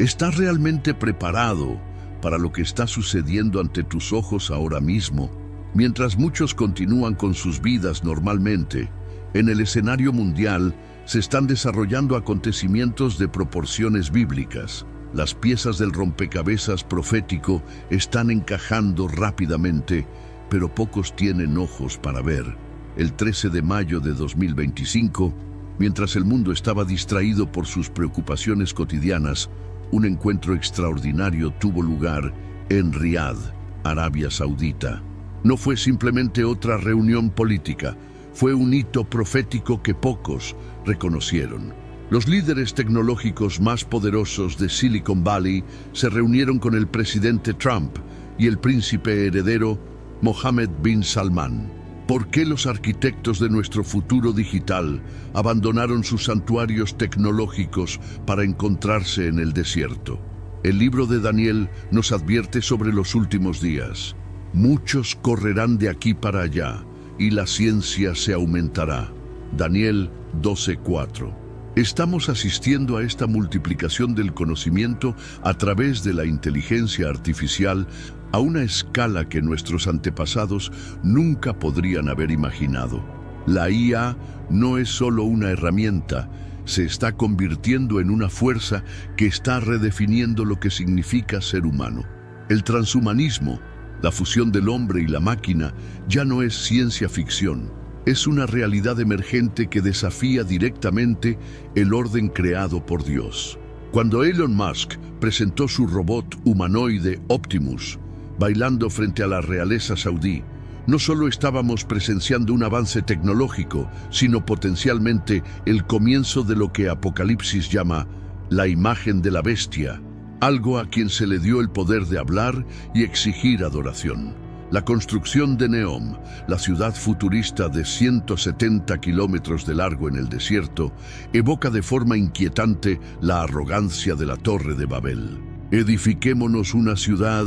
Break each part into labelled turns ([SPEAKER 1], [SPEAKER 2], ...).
[SPEAKER 1] ¿Estás realmente preparado para lo que está sucediendo ante tus ojos ahora mismo? Mientras muchos continúan con sus vidas normalmente, en el escenario mundial se están desarrollando acontecimientos de proporciones bíblicas. Las piezas del rompecabezas profético están encajando rápidamente, pero pocos tienen ojos para ver. El 13 de mayo de 2025, mientras el mundo estaba distraído por sus preocupaciones cotidianas, un encuentro extraordinario tuvo lugar en Riad, Arabia Saudita. No fue simplemente otra reunión política, fue un hito profético que pocos reconocieron. Los líderes tecnológicos más poderosos de Silicon Valley se reunieron con el presidente Trump y el príncipe heredero Mohammed bin Salman. ¿Por qué los arquitectos de nuestro futuro digital abandonaron sus santuarios tecnológicos para encontrarse en el desierto? El libro de Daniel nos advierte sobre los últimos días. Muchos correrán de aquí para allá y la ciencia se aumentará. Daniel 12:4. Estamos asistiendo a esta multiplicación del conocimiento a través de la inteligencia artificial a una escala que nuestros antepasados nunca podrían haber imaginado. La IA no es solo una herramienta, se está convirtiendo en una fuerza que está redefiniendo lo que significa ser humano. El transhumanismo, la fusión del hombre y la máquina, ya no es ciencia ficción. Es una realidad emergente que desafía directamente el orden creado por Dios. Cuando Elon Musk presentó su robot humanoide Optimus, bailando frente a la realeza saudí, no solo estábamos presenciando un avance tecnológico, sino potencialmente el comienzo de lo que Apocalipsis llama la imagen de la bestia, algo a quien se le dio el poder de hablar y exigir adoración. La construcción de Neom, la ciudad futurista de 170 kilómetros de largo en el desierto, evoca de forma inquietante la arrogancia de la Torre de Babel. Edifiquémonos una ciudad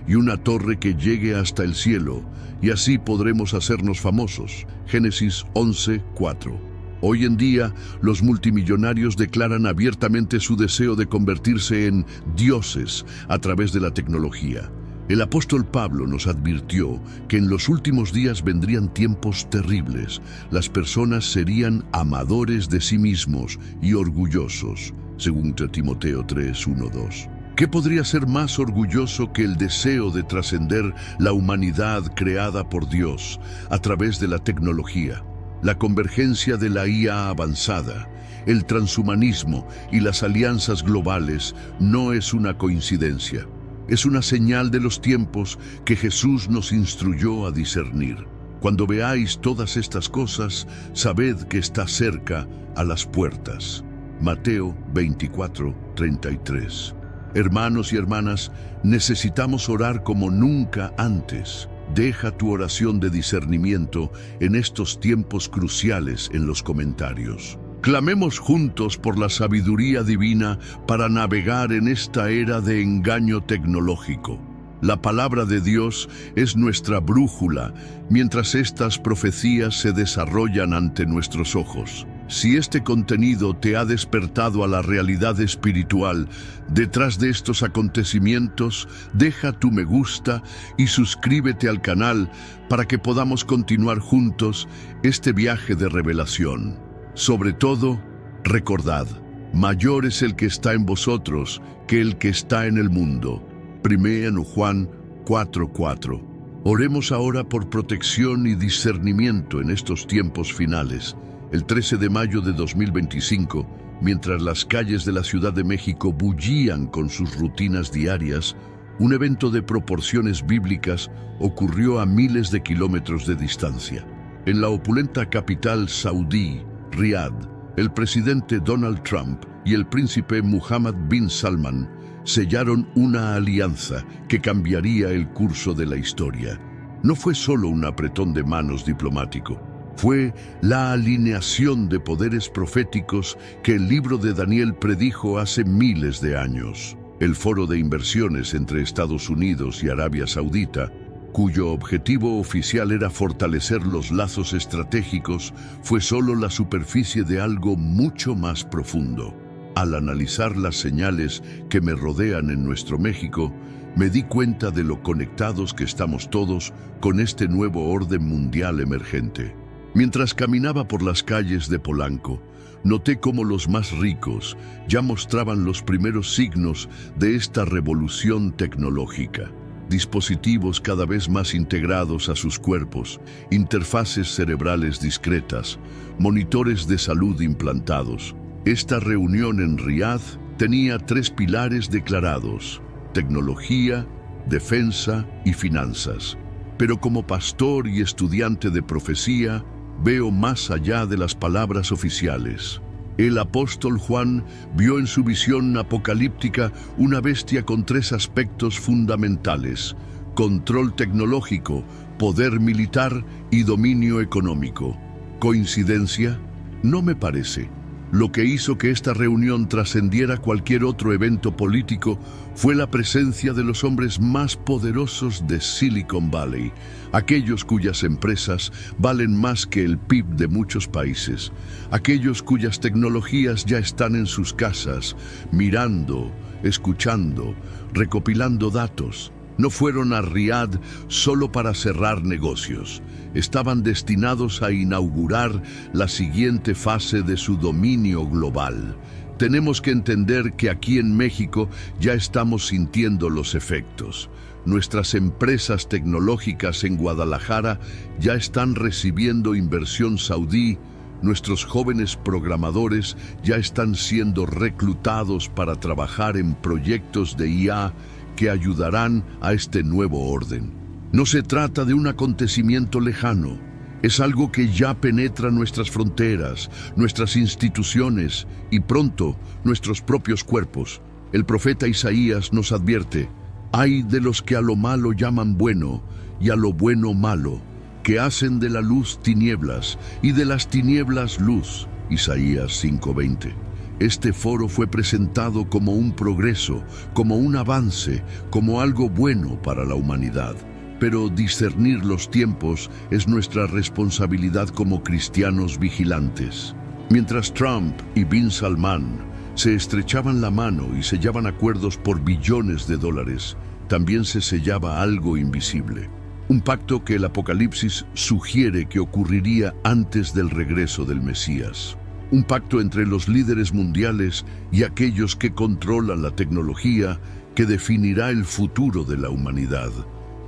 [SPEAKER 1] y una torre que llegue hasta el cielo, y así podremos hacernos famosos. Génesis 11:4. Hoy en día, los multimillonarios declaran abiertamente su deseo de convertirse en dioses a través de la tecnología. El apóstol Pablo nos advirtió que en los últimos días vendrían tiempos terribles. Las personas serían amadores de sí mismos y orgullosos, según Timoteo 3:1-2. ¿Qué podría ser más orgulloso que el deseo de trascender la humanidad creada por Dios a través de la tecnología? La convergencia de la IA avanzada, el transhumanismo y las alianzas globales no es una coincidencia. Es una señal de los tiempos que Jesús nos instruyó a discernir. Cuando veáis todas estas cosas, sabed que está cerca a las puertas. Mateo 24:33. Hermanos y hermanas, necesitamos orar como nunca antes. Deja tu oración de discernimiento en estos tiempos cruciales en los comentarios. Clamemos juntos por la sabiduría divina para navegar en esta era de engaño tecnológico. La palabra de Dios es nuestra brújula mientras estas profecías se desarrollan ante nuestros ojos. Si este contenido te ha despertado a la realidad espiritual detrás de estos acontecimientos, deja tu me gusta y suscríbete al canal para que podamos continuar juntos este viaje de revelación. Sobre todo, recordad, mayor es el que está en vosotros que el que está en el mundo. 1 Juan 4:4. Oremos ahora por protección y discernimiento en estos tiempos finales. El 13 de mayo de 2025, mientras las calles de la Ciudad de México bullían con sus rutinas diarias, un evento de proporciones bíblicas ocurrió a miles de kilómetros de distancia. En la opulenta capital saudí, Riad, el presidente Donald Trump y el príncipe Mohammed bin Salman sellaron una alianza que cambiaría el curso de la historia. No fue solo un apretón de manos diplomático, fue la alineación de poderes proféticos que el libro de Daniel predijo hace miles de años. El foro de inversiones entre Estados Unidos y Arabia Saudita, cuyo objetivo oficial era fortalecer los lazos estratégicos, fue solo la superficie de algo mucho más profundo. Al analizar las señales que me rodean en nuestro México, me di cuenta de lo conectados que estamos todos con este nuevo orden mundial emergente. Mientras caminaba por las calles de Polanco, noté cómo los más ricos ya mostraban los primeros signos de esta revolución tecnológica. Dispositivos cada vez más integrados a sus cuerpos, interfaces cerebrales discretas, monitores de salud implantados. Esta reunión en Riad tenía 3 pilares declarados: tecnología, defensa y finanzas. Pero como pastor y estudiante de profecía, veo más allá de las palabras oficiales. El apóstol Juan vio en su visión apocalíptica una bestia con 3 aspectos fundamentales: control tecnológico, poder militar y dominio económico. ¿Coincidencia? No me parece. Lo que hizo que esta reunión trascendiera cualquier otro evento político fue la presencia de los hombres más poderosos de Silicon Valley, aquellos cuyas empresas valen más que el PIB de muchos países, aquellos cuyas tecnologías ya están en sus casas, mirando, escuchando, recopilando datos. No fueron a Riad solo para cerrar negocios. Estaban destinados a inaugurar la siguiente fase de su dominio global. Tenemos que entender que aquí en México ya estamos sintiendo los efectos. Nuestras empresas tecnológicas en Guadalajara ya están recibiendo inversión saudí. Nuestros jóvenes programadores ya están siendo reclutados para trabajar en proyectos de IA que ayudarán a este nuevo orden. No se trata de un acontecimiento lejano, es algo que ya penetra nuestras fronteras, nuestras instituciones y pronto nuestros propios cuerpos. El profeta Isaías nos advierte: «Ay de los que a lo malo llaman bueno y a lo bueno malo, que hacen de la luz tinieblas y de las tinieblas luz». Isaías 5:20. Este foro fue presentado como un progreso, como un avance, como algo bueno para la humanidad. Pero discernir los tiempos es nuestra responsabilidad como cristianos vigilantes. Mientras Trump y Bin Salman se estrechaban la mano y sellaban acuerdos por billones de dólares, también se sellaba algo invisible. Un pacto que el Apocalipsis sugiere que ocurriría antes del regreso del Mesías. Un pacto entre los líderes mundiales y aquellos que controlan la tecnología que definirá el futuro de la humanidad.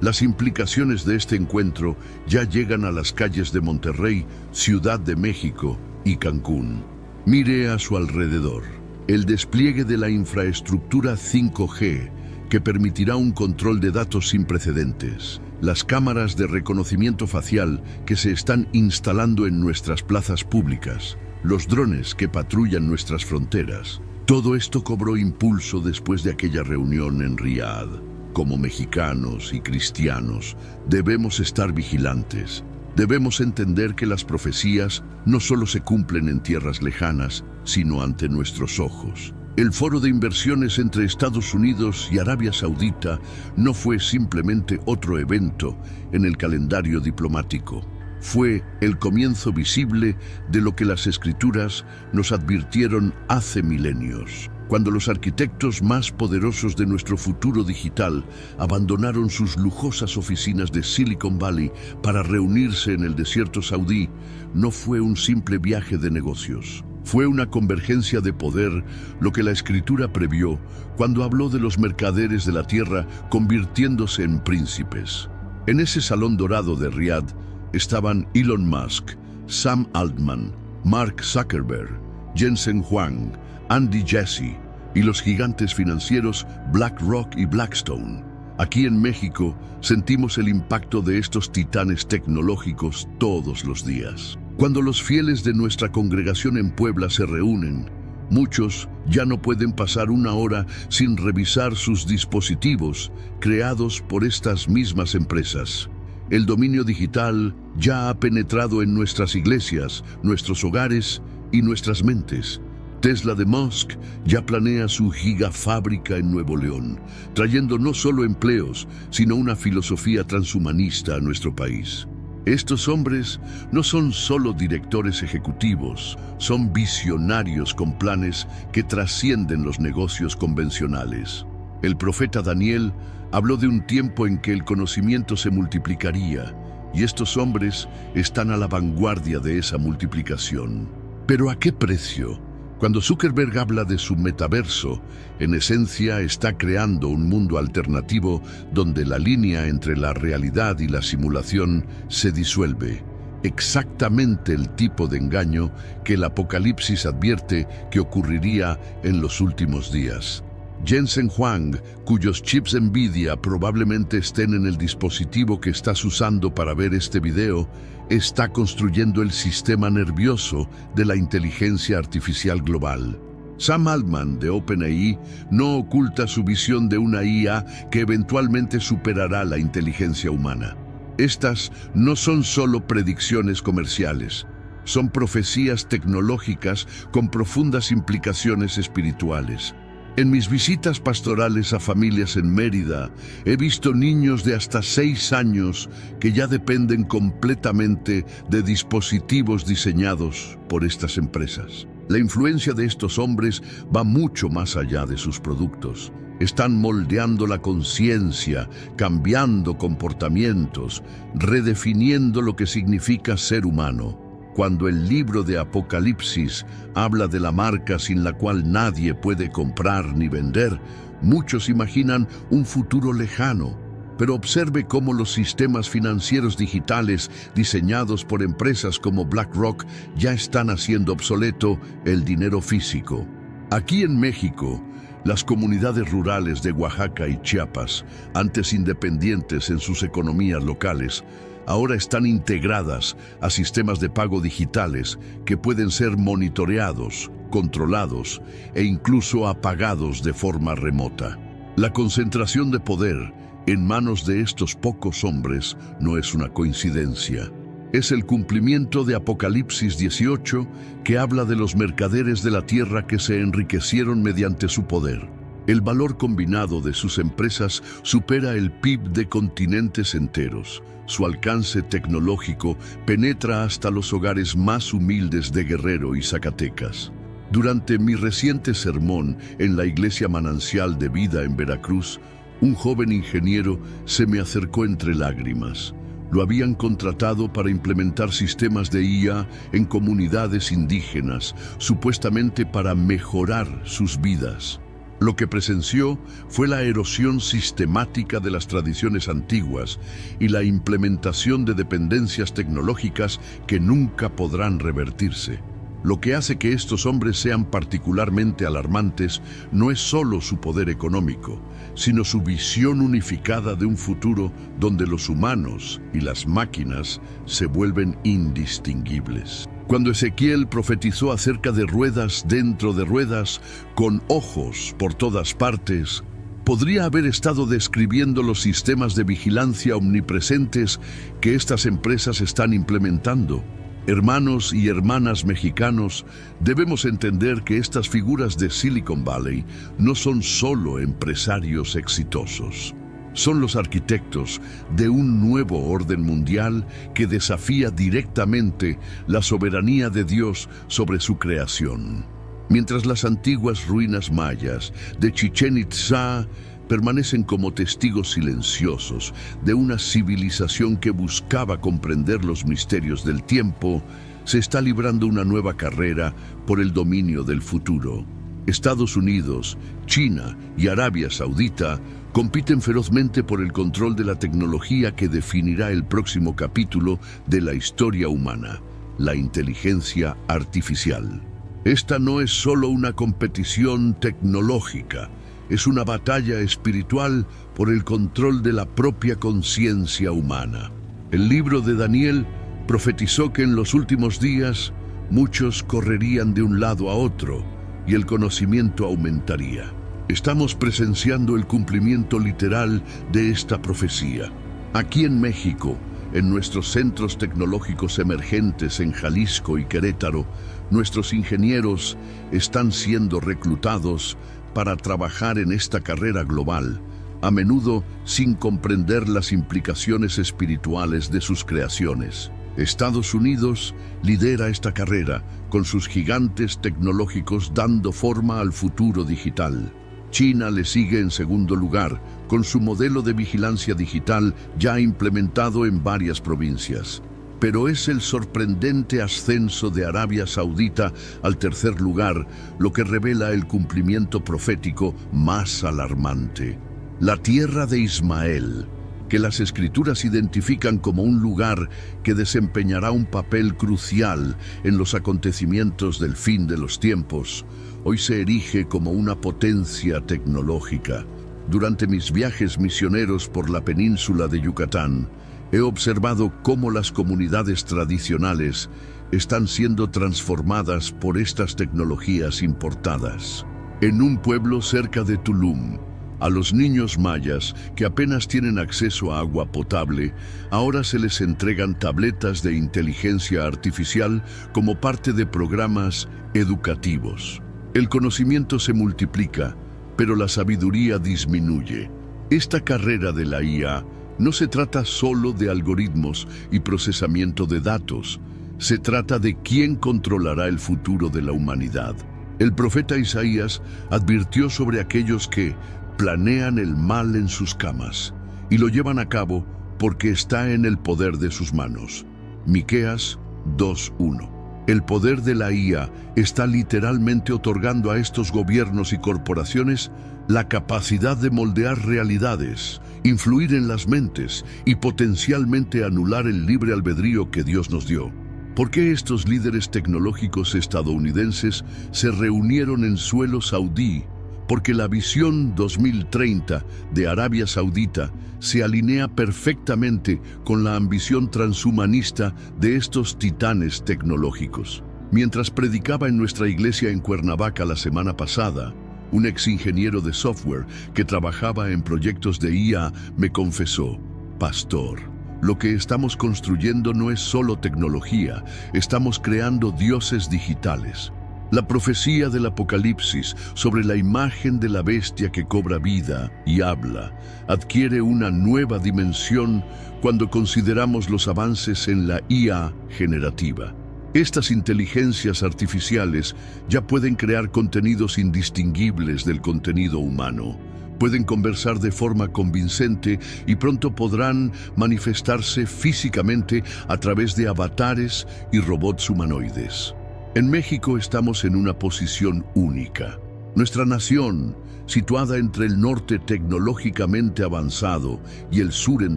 [SPEAKER 1] Las implicaciones de este encuentro ya llegan a las calles de Monterrey, Ciudad de México y Cancún. Mire a su alrededor. El despliegue de la infraestructura 5G, que permitirá un control de datos sin precedentes. Las cámaras de reconocimiento facial que se están instalando en nuestras plazas públicas. Los drones que patrullan nuestras fronteras. Todo esto cobró impulso después de aquella reunión en Riad. Como mexicanos y cristianos, debemos estar vigilantes. Debemos entender que las profecías no solo se cumplen en tierras lejanas, sino ante nuestros ojos. El foro de inversiones entre Estados Unidos y Arabia Saudita no fue simplemente otro evento en el calendario diplomático. Fue el comienzo visible de lo que las Escrituras nos advirtieron hace milenios. Cuando los arquitectos más poderosos de nuestro futuro digital abandonaron sus lujosas oficinas de Silicon Valley para reunirse en el desierto saudí, no fue un simple viaje de negocios. Fue una convergencia de poder, lo que la Escritura previó cuando habló de los mercaderes de la tierra convirtiéndose en príncipes. En ese salón dorado de Riad estaban Elon Musk, Sam Altman, Mark Zuckerberg, Jensen Huang, Andy Jassy y los gigantes financieros BlackRock y Blackstone. Aquí en México sentimos el impacto de estos titanes tecnológicos todos los días. Cuando los fieles de nuestra congregación en Puebla se reúnen, muchos ya no pueden pasar una hora sin revisar sus dispositivos creados por estas mismas empresas. El dominio digital ya ha penetrado en nuestras iglesias, nuestros hogares y nuestras mentes. Tesla de Musk ya planea su gigafábrica en Nuevo León, trayendo no solo empleos, sino una filosofía transhumanista a nuestro país. Estos hombres no son solo directores ejecutivos, son visionarios con planes que trascienden los negocios convencionales. El profeta Daniel habló de un tiempo en que el conocimiento se multiplicaría, y estos hombres están a la vanguardia de esa multiplicación. ¿Pero a qué precio? Cuando Zuckerberg habla de su metaverso, en esencia está creando un mundo alternativo donde la línea entre la realidad y la simulación se disuelve. Exactamente el tipo de engaño que el Apocalipsis advierte que ocurriría en los últimos días. Jensen Huang, cuyos chips Nvidia probablemente estén en el dispositivo que estás usando para ver este video, está construyendo el sistema nervioso de la inteligencia artificial global. Sam Altman, de OpenAI, no oculta su visión de una IA que eventualmente superará la inteligencia humana. Estas no son solo predicciones comerciales, son profecías tecnológicas con profundas implicaciones espirituales. En mis visitas pastorales a familias en Mérida, he visto niños de hasta 6 años que ya dependen completamente de dispositivos diseñados por estas empresas. La influencia de estos hombres va mucho más allá de sus productos. Están moldeando la conciencia, cambiando comportamientos, redefiniendo lo que significa ser humano. Cuando el libro de Apocalipsis habla de la marca sin la cual nadie puede comprar ni vender, muchos imaginan un futuro lejano. Pero observe cómo los sistemas financieros digitales diseñados por empresas como BlackRock ya están haciendo obsoleto el dinero físico. Aquí en México, las comunidades rurales de Oaxaca y Chiapas, antes independientes en sus economías locales, ahora están integradas a sistemas de pago digitales que pueden ser monitoreados, controlados e incluso apagados de forma remota. La concentración de poder en manos de estos pocos hombres no es una coincidencia. Es el cumplimiento de Apocalipsis 18 que habla de los mercaderes de la tierra que se enriquecieron mediante su poder. El valor combinado de sus empresas supera el PIB de continentes enteros. Su alcance tecnológico penetra hasta los hogares más humildes de Guerrero y Zacatecas. Durante mi reciente sermón en la Iglesia Manantial de Vida en Veracruz, un joven ingeniero se me acercó entre lágrimas. Lo habían contratado para implementar sistemas de IA en comunidades indígenas, supuestamente para mejorar sus vidas. Lo que presenció fue la erosión sistemática de las tradiciones antiguas y la implementación de dependencias tecnológicas que nunca podrán revertirse. Lo que hace que estos hombres sean particularmente alarmantes no es solo su poder económico, sino su visión unificada de un futuro donde los humanos y las máquinas se vuelven indistinguibles. Cuando Ezequiel profetizó acerca de ruedas dentro de ruedas, con ojos por todas partes, podría haber estado describiendo los sistemas de vigilancia omnipresentes que estas empresas están implementando. Hermanos y hermanas mexicanos, debemos entender que estas figuras de Silicon Valley no son solo empresarios exitosos. Son los arquitectos de un nuevo orden mundial que desafía directamente la soberanía de Dios sobre su creación. Mientras las antiguas ruinas mayas de Chichén Itzá permanecen como testigos silenciosos de una civilización que buscaba comprender los misterios del tiempo, se está librando una nueva carrera por el dominio del futuro. Estados Unidos, China y Arabia Saudita compiten ferozmente por el control de la tecnología que definirá el próximo capítulo de la historia humana, la inteligencia artificial. Esta no es solo una competición tecnológica, es una batalla espiritual por el control de la propia conciencia humana. El libro de Daniel profetizó que en los últimos días muchos correrían de un lado a otro y el conocimiento aumentaría. Estamos presenciando el cumplimiento literal de esta profecía. Aquí en México, en nuestros centros tecnológicos emergentes en Jalisco y Querétaro, nuestros ingenieros están siendo reclutados para trabajar en esta carrera global, a menudo sin comprender las implicaciones espirituales de sus creaciones. Estados Unidos lidera esta carrera, con sus gigantes tecnológicos dando forma al futuro digital. China le sigue en segundo lugar, con su modelo de vigilancia digital ya implementado en varias provincias. Pero es el sorprendente ascenso de Arabia Saudita al tercer lugar lo que revela el cumplimiento profético más alarmante. La tierra de Ismael, que las Escrituras identifican como un lugar que desempeñará un papel crucial en los acontecimientos del fin de los tiempos, hoy se erige como una potencia tecnológica. Durante mis viajes misioneros por la península de Yucatán, he observado cómo las comunidades tradicionales están siendo transformadas por estas tecnologías importadas. En un pueblo cerca de Tulum, a los niños mayas que apenas tienen acceso a agua potable, ahora se les entregan tabletas de inteligencia artificial como parte de programas educativos. El conocimiento se multiplica, pero la sabiduría disminuye. Esta carrera de la IA no se trata solo de algoritmos y procesamiento de datos, se trata de quién controlará el futuro de la humanidad. El profeta Isaías advirtió sobre aquellos que planean el mal en sus camas y lo llevan a cabo porque está en el poder de sus manos. Miqueas 2:1. El poder de la IA está literalmente otorgando a estos gobiernos y corporaciones la capacidad de moldear realidades, influir en las mentes y potencialmente anular el libre albedrío que Dios nos dio. ¿Por qué estos líderes tecnológicos estadounidenses se reunieron en suelo saudí? Porque la visión 2030 de Arabia Saudita se alinea perfectamente con la ambición transhumanista de estos titanes tecnológicos. Mientras predicaba en nuestra iglesia en Cuernavaca la semana pasada, un ex ingeniero de software que trabajaba en proyectos de IA me confesó: «Pastor, lo que estamos construyendo no es solo tecnología, estamos creando dioses digitales». La profecía del Apocalipsis sobre la imagen de la bestia que cobra vida y habla adquiere una nueva dimensión cuando consideramos los avances en la IA generativa. Estas inteligencias artificiales ya pueden crear contenidos indistinguibles del contenido humano. Pueden conversar de forma convincente y pronto podrán manifestarse físicamente a través de avatares y robots humanoides. En México estamos en una posición única. Nuestra nación, situada entre el norte tecnológicamente avanzado y el sur en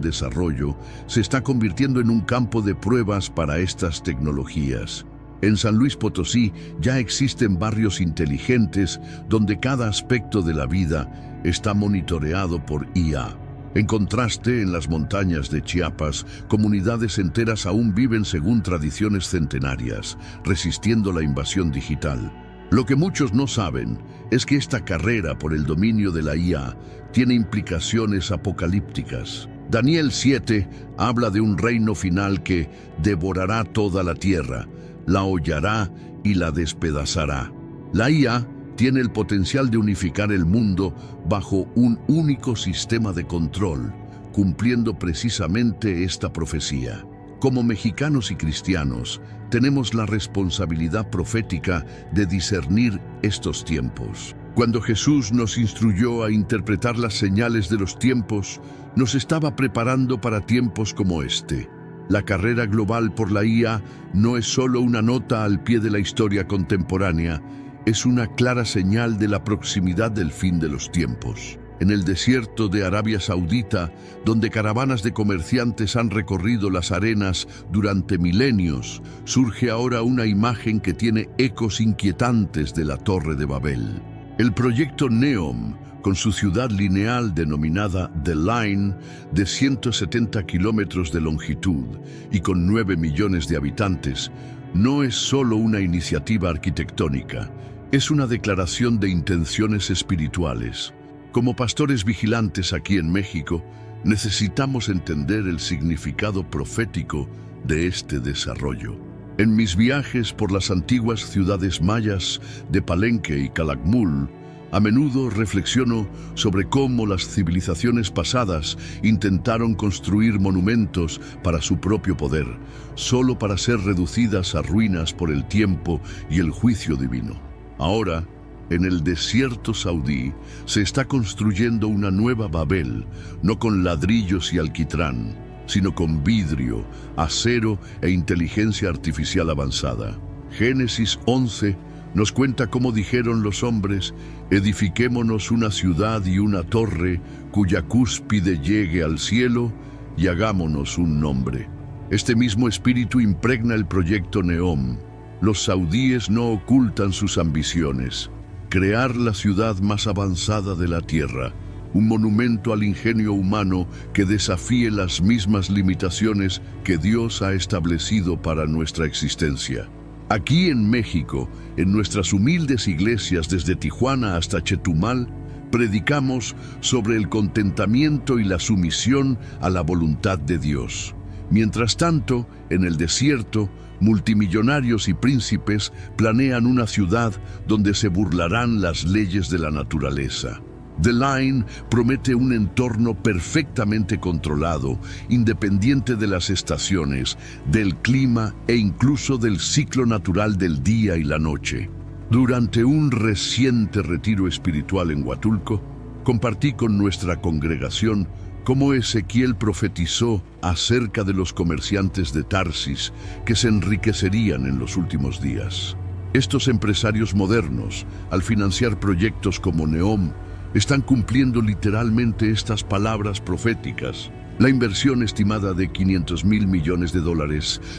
[SPEAKER 1] desarrollo, se está convirtiendo en un campo de pruebas para estas tecnologías. En San Luis Potosí ya existen barrios inteligentes donde cada aspecto de la vida está monitoreado por IA. En contraste, en las montañas de Chiapas, comunidades enteras aún viven según tradiciones centenarias, resistiendo la invasión digital. Lo que muchos no saben es que esta carrera por el dominio de la IA tiene implicaciones apocalípticas. Daniel 7 habla de un reino final que devorará toda la tierra, la hollará y la despedazará. La IA tiene el potencial de unificar el mundo bajo un único sistema de control, cumpliendo precisamente esta profecía. Como mexicanos y cristianos, tenemos la responsabilidad profética de discernir estos tiempos. Cuando Jesús nos instruyó a interpretar las señales de los tiempos, nos estaba preparando para tiempos como este. La carrera global por la IA no es solo una nota al pie de la historia contemporánea, es una clara señal de la proximidad del fin de los tiempos. En el desierto de Arabia Saudita, donde caravanas de comerciantes han recorrido las arenas durante milenios, surge ahora una imagen que tiene ecos inquietantes de la Torre de Babel. El proyecto NEOM, con su ciudad lineal denominada The Line, de 170 kilómetros de longitud y con 9 millones de habitantes, no es solo una iniciativa arquitectónica, es una declaración de intenciones espirituales. Como pastores vigilantes aquí en México, necesitamos entender el significado profético de este desarrollo. En mis viajes por las antiguas ciudades mayas de Palenque y Calakmul, A menudo reflexiono sobre cómo las civilizaciones pasadas intentaron construir monumentos para su propio poder, solo para ser reducidas a ruinas por el tiempo y el juicio divino. Ahora, en el desierto saudí, se está construyendo una nueva Babel, no con ladrillos y alquitrán, sino con vidrio, acero e inteligencia artificial avanzada. Génesis 11 nos cuenta cómo dijeron los hombres: edifiquémonos una ciudad y una torre cuya cúspide llegue al cielo y hagámonos un nombre. Este mismo espíritu impregna el proyecto Neom. Los saudíes no ocultan sus ambiciones: crear la ciudad más avanzada de la tierra, un monumento al ingenio humano que desafíe las mismas limitaciones que Dios ha establecido para nuestra existencia. Aquí en México, en nuestras humildes iglesias desde Tijuana hasta Chetumal, predicamos sobre el contentamiento y la sumisión a la voluntad de Dios. Mientras tanto, en el desierto, multimillonarios y príncipes planean una ciudad donde se burlarán las leyes de la naturaleza. The Line promete un entorno perfectamente controlado, independiente de las estaciones, del clima e incluso del ciclo natural del día y la noche. Durante un reciente retiro espiritual en Huatulco, compartí con nuestra congregación cómo Ezequiel profetizó acerca de los comerciantes de Tarsis que se enriquecerían en los últimos días. Estos empresarios modernos, al financiar proyectos como Neom, están cumpliendo literalmente estas palabras proféticas. La inversión estimada de $500 mil millones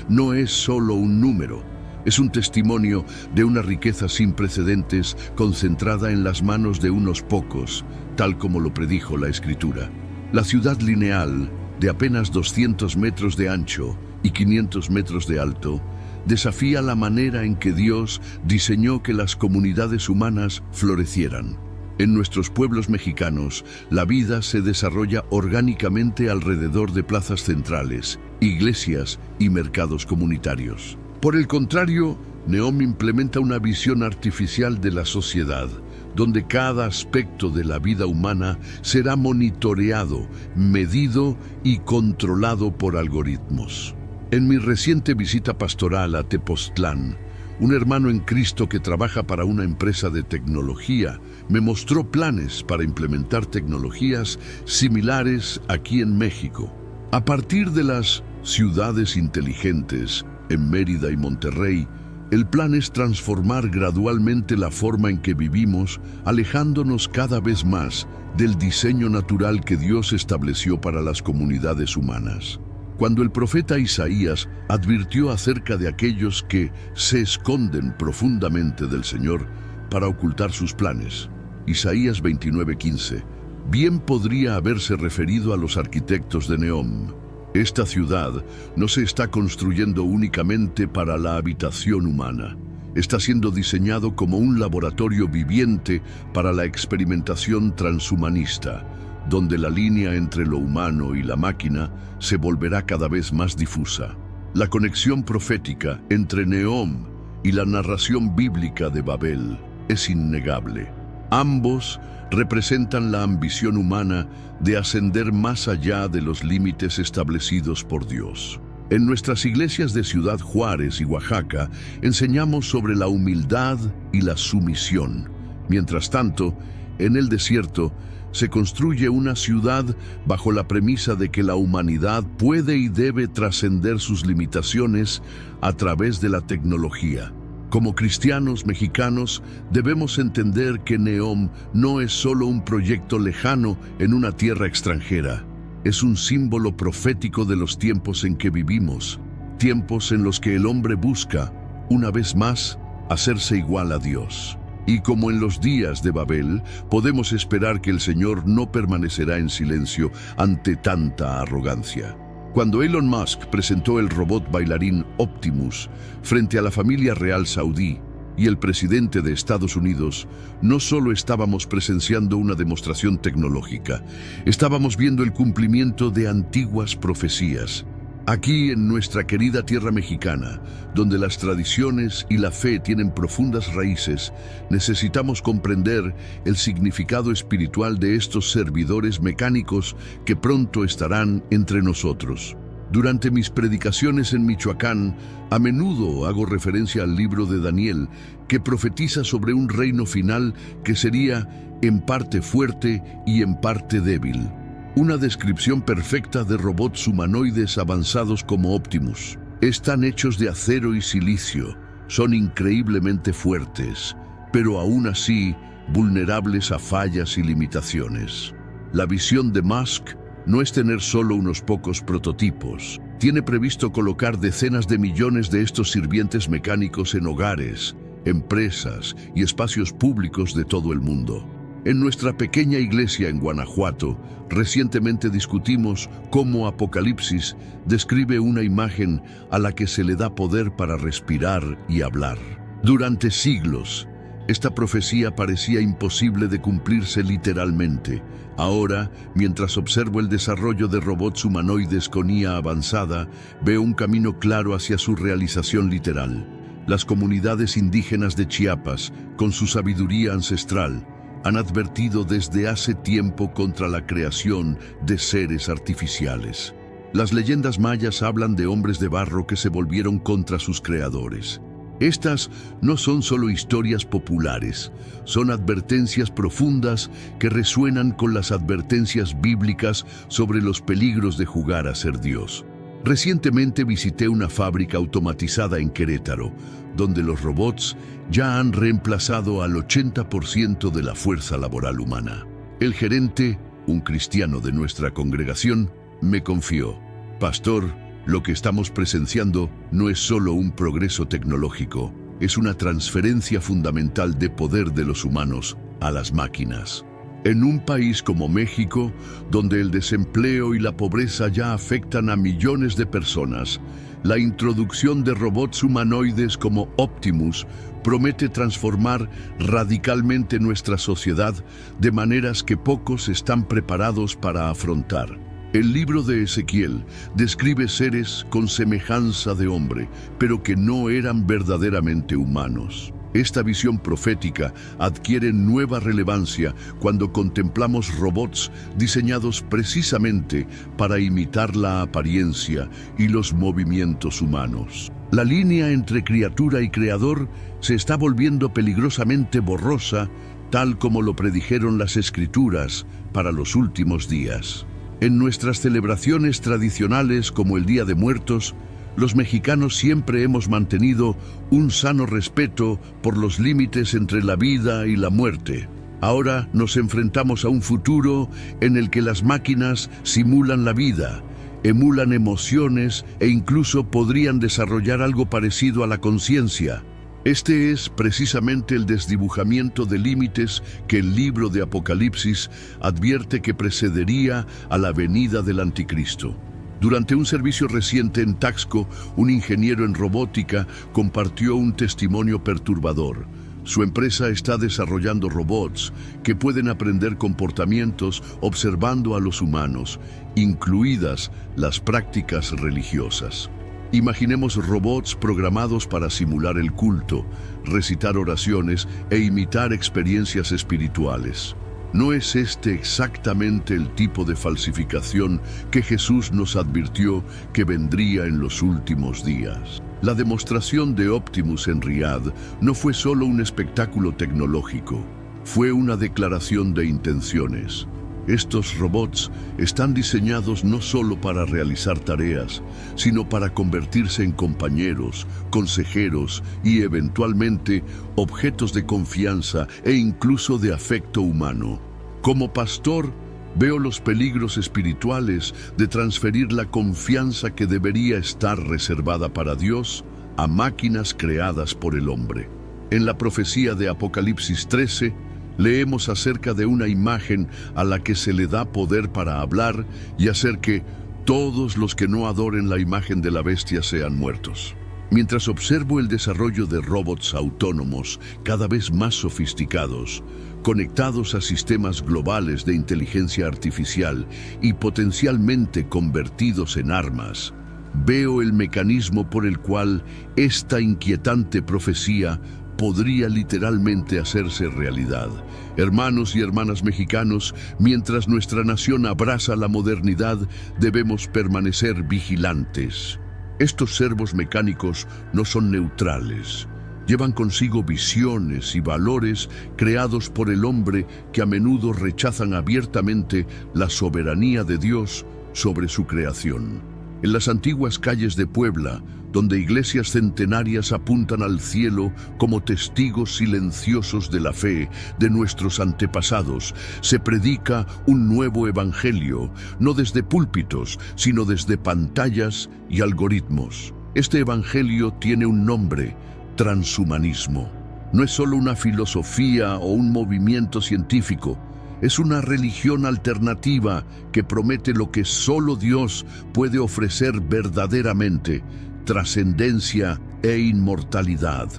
[SPEAKER 1] no es solo un número, es un testimonio de una riqueza sin precedentes concentrada en las manos de unos pocos, tal como lo predijo la Escritura. La ciudad lineal, de apenas 200 metros de ancho y 500 metros de alto, desafía la manera en que Dios diseñó que las comunidades humanas florecieran. En nuestros pueblos mexicanos, la vida se desarrolla orgánicamente alrededor de plazas centrales, iglesias y mercados comunitarios. Por el contrario, Neom implementa una visión artificial de la sociedad, donde cada aspecto de la vida humana será monitoreado, medido y controlado por algoritmos. En mi reciente visita pastoral a Tepoztlán, un hermano en Cristo que trabaja para una empresa de tecnología me mostró planes para implementar tecnologías similares aquí en México. A partir de las ciudades inteligentes en Mérida y Monterrey, el plan es transformar gradualmente la forma en que vivimos, alejándonos cada vez más del diseño natural que Dios estableció para las comunidades humanas. Cuando el profeta Isaías advirtió acerca de aquellos que se esconden profundamente del Señor para ocultar sus planes, Isaías 29:15, bien podría haberse referido a los arquitectos de Neom. Esta ciudad no se está construyendo únicamente para la habitación humana. Está siendo diseñado como un laboratorio viviente para la experimentación transhumanista, donde la línea entre lo humano y la máquina se volverá cada vez más difusa. La conexión profética entre Neom y la narración bíblica de Babel es innegable. Ambos representan la ambición humana de ascender más allá de los límites establecidos por Dios. En nuestras iglesias de Ciudad Juárez y Oaxaca enseñamos sobre la humildad y la sumisión. Mientras tanto, en el desierto se construye una ciudad bajo la premisa de que la humanidad puede y debe trascender sus limitaciones a través de la tecnología. Como cristianos mexicanos, debemos entender que Neom no es solo un proyecto lejano en una tierra extranjera. Es un símbolo profético de los tiempos en que vivimos, tiempos en los que el hombre busca, una vez más, hacerse igual a Dios. Y como en los días de Babel, podemos esperar que el Señor no permanecerá en silencio ante tanta arrogancia. Cuando Elon Musk presentó el robot bailarín Optimus frente a la familia real saudí y el presidente de Estados Unidos, no solo estábamos presenciando una demostración tecnológica, estábamos viendo el cumplimiento de antiguas profecías. Aquí en nuestra querida tierra mexicana, donde las tradiciones y la fe tienen profundas raíces, necesitamos comprender el significado espiritual de estos servidores mecánicos que pronto estarán entre nosotros. Durante mis predicaciones en Michoacán, a menudo hago referencia al libro de Daniel, que profetiza sobre un reino final que sería en parte fuerte y en parte débil. Una descripción perfecta de robots humanoides avanzados como Optimus. Están hechos de acero y silicio, son increíblemente fuertes, pero aún así vulnerables a fallas y limitaciones. La visión de Musk no es tener solo unos pocos prototipos. Tiene previsto colocar decenas de millones de estos sirvientes mecánicos en hogares, empresas y espacios públicos de todo el mundo. En nuestra pequeña iglesia en Guanajuato, recientemente discutimos cómo Apocalipsis describe una imagen a la que se le da poder para respirar y hablar. Durante siglos, esta profecía parecía imposible de cumplirse literalmente. Ahora, mientras observo el desarrollo de robots humanoides con IA avanzada, veo un camino claro hacia su realización literal. Las comunidades indígenas de Chiapas, con su sabiduría ancestral, han advertido desde hace tiempo contra la creación de seres artificiales. Las leyendas mayas hablan de hombres de barro que se volvieron contra sus creadores. Estas no son solo historias populares, son advertencias profundas que resuenan con las advertencias bíblicas sobre los peligros de jugar a ser Dios. Recientemente visité una fábrica automatizada en Querétaro, donde los robots ya han reemplazado al 80% de la fuerza laboral humana. El gerente, un cristiano de nuestra congregación, me confió: «Pastor, lo que estamos presenciando no es solo un progreso tecnológico, es una transferencia fundamental de poder de los humanos a las máquinas». En un país como México, donde el desempleo y la pobreza ya afectan a millones de personas, la introducción de robots humanoides como Optimus promete transformar radicalmente nuestra sociedad de maneras que pocos están preparados para afrontar. El libro de Ezequiel describe seres con semejanza de hombre, pero que no eran verdaderamente humanos. Esta visión profética adquiere nueva relevancia cuando contemplamos robots diseñados precisamente para imitar la apariencia y los movimientos humanos. La línea entre criatura y creador se está volviendo peligrosamente borrosa, tal como lo predijeron las Escrituras para los últimos días. En nuestras celebraciones tradicionales como el Día de Muertos, los mexicanos siempre hemos mantenido un sano respeto por los límites entre la vida y la muerte. Ahora nos enfrentamos a un futuro en el que las máquinas simulan la vida, emulan emociones e incluso podrían desarrollar algo parecido a la conciencia. Este es precisamente el desdibujamiento de límites que el libro de Apocalipsis advierte que precedería a la venida del Anticristo. Durante un servicio reciente en Taxco, un ingeniero en robótica compartió un testimonio perturbador. Su empresa está desarrollando robots que pueden aprender comportamientos observando a los humanos, incluidas las prácticas religiosas. Imaginemos robots programados para simular el culto, recitar oraciones e imitar experiencias espirituales. ¿No es este exactamente el tipo de falsificación que Jesús nos advirtió que vendría en los últimos días? La demostración de Optimus en Riyadh no fue solo un espectáculo tecnológico, fue una declaración de intenciones. Estos robots están diseñados no solo para realizar tareas, sino para convertirse en compañeros, consejeros y eventualmente objetos de confianza e incluso de afecto humano. Como pastor, veo los peligros espirituales de transferir la confianza que debería estar reservada para Dios a máquinas creadas por el hombre. En la profecía de Apocalipsis 13, leemos acerca de una imagen a la que se le da poder para hablar y hacer que todos los que no adoren la imagen de la bestia sean muertos. Mientras observo el desarrollo de robots autónomos cada vez más sofisticados, conectados a sistemas globales de inteligencia artificial y potencialmente convertidos en armas, veo el mecanismo por el cual esta inquietante profecía podría literalmente hacerse realidad. Hermanos y hermanas mexicanos, mientras nuestra nación abraza la modernidad, debemos permanecer vigilantes. Estos servos mecánicos no son neutrales. Llevan consigo visiones y valores creados por el hombre que a menudo rechazan abiertamente la soberanía de Dios sobre su creación. En las antiguas calles de Puebla, donde iglesias centenarias apuntan al cielo como testigos silenciosos de la fe de nuestros antepasados, se predica un nuevo evangelio, no desde púlpitos, sino desde pantallas y algoritmos. Este evangelio tiene un nombre: transhumanismo. No es solo una filosofía o un movimiento científico, es una religión alternativa que promete lo que solo Dios puede ofrecer verdaderamente: trascendencia e inmortalidad.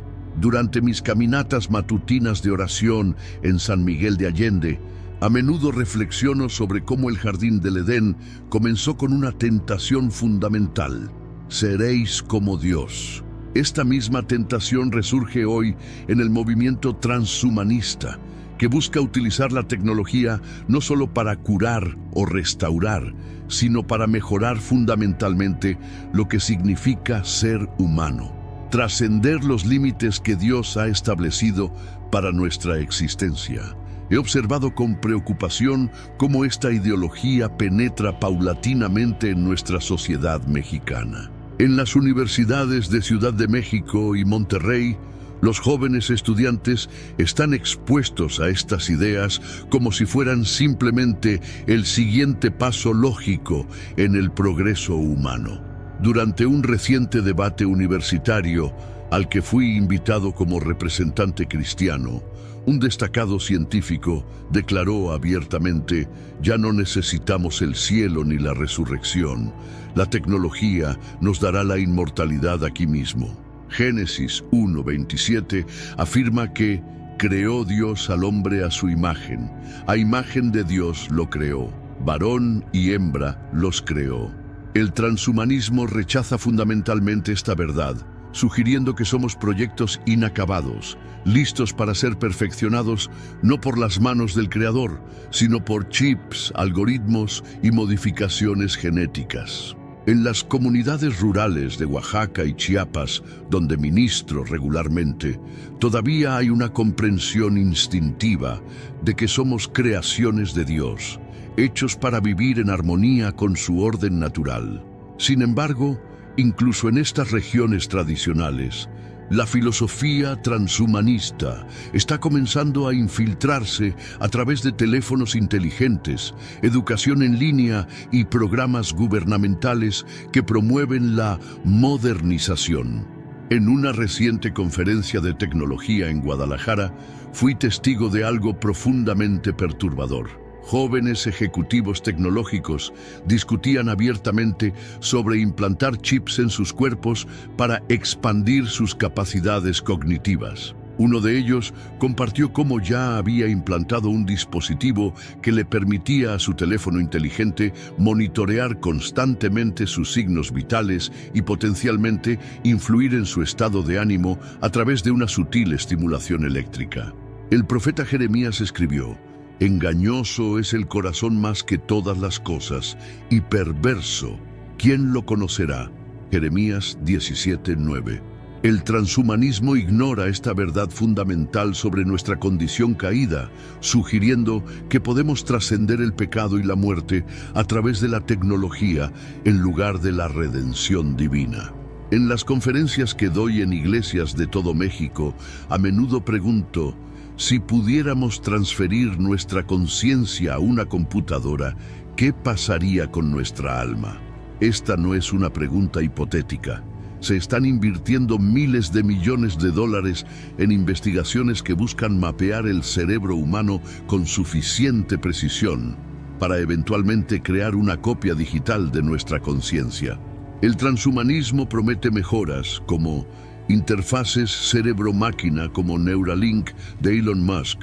[SPEAKER 1] Durante mis caminatas matutinas de oración en San Miguel de Allende, a menudo reflexiono sobre cómo el jardín del Edén comenzó con una tentación fundamental: seréis como Dios. Esta misma tentación resurge hoy en el movimiento transhumanista, que busca utilizar la tecnología no solo para curar o restaurar, sino para mejorar fundamentalmente lo que significa ser humano, trascender los límites que Dios ha establecido para nuestra existencia. He observado con preocupación cómo esta ideología penetra paulatinamente en nuestra sociedad mexicana. En las universidades de Ciudad de México y Monterrey, los jóvenes estudiantes están expuestos a estas ideas como si fueran simplemente el siguiente paso lógico en el progreso humano. Durante un reciente debate universitario al que fui invitado como representante cristiano, un destacado científico declaró abiertamente: ya no necesitamos el cielo ni la resurrección. La tecnología nos dará la inmortalidad aquí mismo. Génesis 1:27 afirma que creó Dios al hombre a su imagen. A imagen de Dios lo creó. Varón y hembra los creó. El transhumanismo rechaza fundamentalmente esta verdad, sugiriendo que somos proyectos inacabados, listos para ser perfeccionados no por las manos del Creador, sino por chips, algoritmos y modificaciones genéticas. En las comunidades rurales de Oaxaca y Chiapas, donde ministro regularmente, todavía hay una comprensión instintiva de que somos creaciones de Dios, hechos para vivir en armonía con su orden natural. Sin embargo, incluso en estas regiones tradicionales, la filosofía transhumanista está comenzando a infiltrarse a través de teléfonos inteligentes, educación en línea y programas gubernamentales que promueven la modernización. En una reciente conferencia de tecnología en Guadalajara, fui testigo de algo profundamente perturbador. Jóvenes ejecutivos tecnológicos discutían abiertamente sobre implantar chips en sus cuerpos para expandir sus capacidades cognitivas. Uno de ellos compartió cómo ya había implantado un dispositivo que le permitía a su teléfono inteligente monitorear constantemente sus signos vitales y potencialmente influir en su estado de ánimo a través de una sutil estimulación eléctrica. El profeta Jeremías escribió: engañoso es el corazón más que todas las cosas, y perverso, ¿quién lo conocerá? Jeremías 17:9. El transhumanismo ignora esta verdad fundamental sobre nuestra condición caída, sugiriendo que podemos trascender el pecado y la muerte a través de la tecnología en lugar de la redención divina. En las conferencias que doy en iglesias de todo México, a menudo pregunto: si pudiéramos transferir nuestra conciencia a una computadora, ¿qué pasaría con nuestra alma? Esta no es una pregunta hipotética. Se están invirtiendo miles de millones de dólares en investigaciones que buscan mapear el cerebro humano con suficiente precisión para eventualmente crear una copia digital de nuestra conciencia. El transhumanismo promete mejoras como interfaces cerebro-máquina como Neuralink de Elon Musk,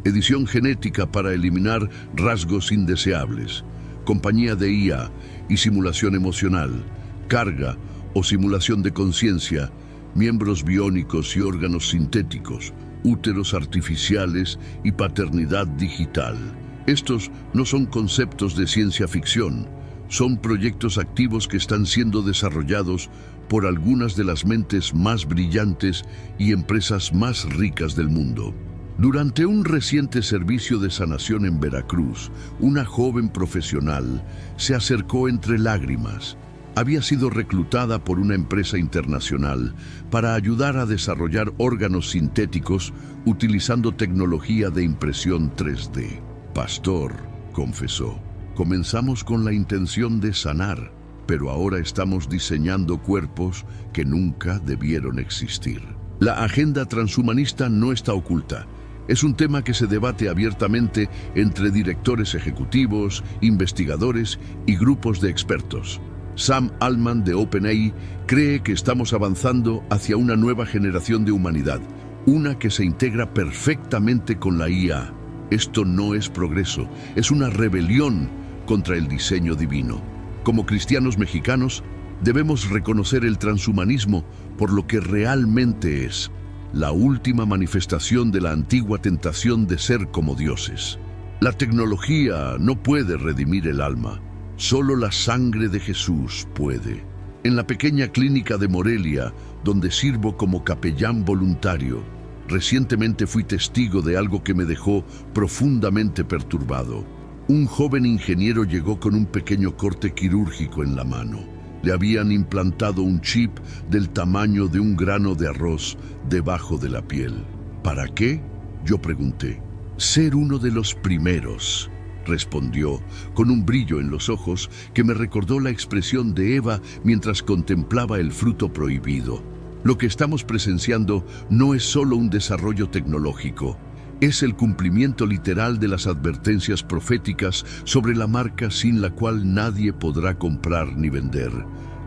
[SPEAKER 1] edición genética para eliminar rasgos indeseables, compañía de IA y simulación emocional, carga o simulación de conciencia, miembros biónicos y órganos sintéticos, úteros artificiales y paternidad digital. Estos no son conceptos de ciencia ficción, son proyectos activos que están siendo desarrollados por algunas de las mentes más brillantes y empresas más ricas del mundo. Durante un reciente servicio de sanación en Veracruz, una joven profesional se acercó entre lágrimas. Había sido reclutada por una empresa internacional para ayudar a desarrollar órganos sintéticos utilizando tecnología de impresión 3D. Pastor, confesó, comenzamos con la intención de sanar, pero ahora estamos diseñando cuerpos que nunca debieron existir. La agenda transhumanista no está oculta. Es un tema que se debate abiertamente entre directores ejecutivos, investigadores y grupos de expertos. Sam Altman de OpenAI cree que estamos avanzando hacia una nueva generación de humanidad, una que se integra perfectamente con la IA. Esto no es progreso, es una rebelión contra el diseño divino. Como cristianos mexicanos, debemos reconocer el transhumanismo por lo que realmente es: la última manifestación de la antigua tentación de ser como dioses. La tecnología no puede redimir el alma, solo la sangre de Jesús puede. En la pequeña clínica de Morelia, donde sirvo como capellán voluntario, recientemente fui testigo de algo que me dejó profundamente perturbado. Un joven ingeniero llegó con un pequeño corte quirúrgico en la mano. Le habían implantado un chip del tamaño de un grano de arroz debajo de la piel. ¿Para qué?, yo pregunté. Ser uno de los primeros, respondió, con un brillo en los ojos que me recordó la expresión de Eva mientras contemplaba el fruto prohibido. Lo que estamos presenciando no es solo un desarrollo tecnológico, es el cumplimiento literal de las advertencias proféticas sobre la marca sin la cual nadie podrá comprar ni vender.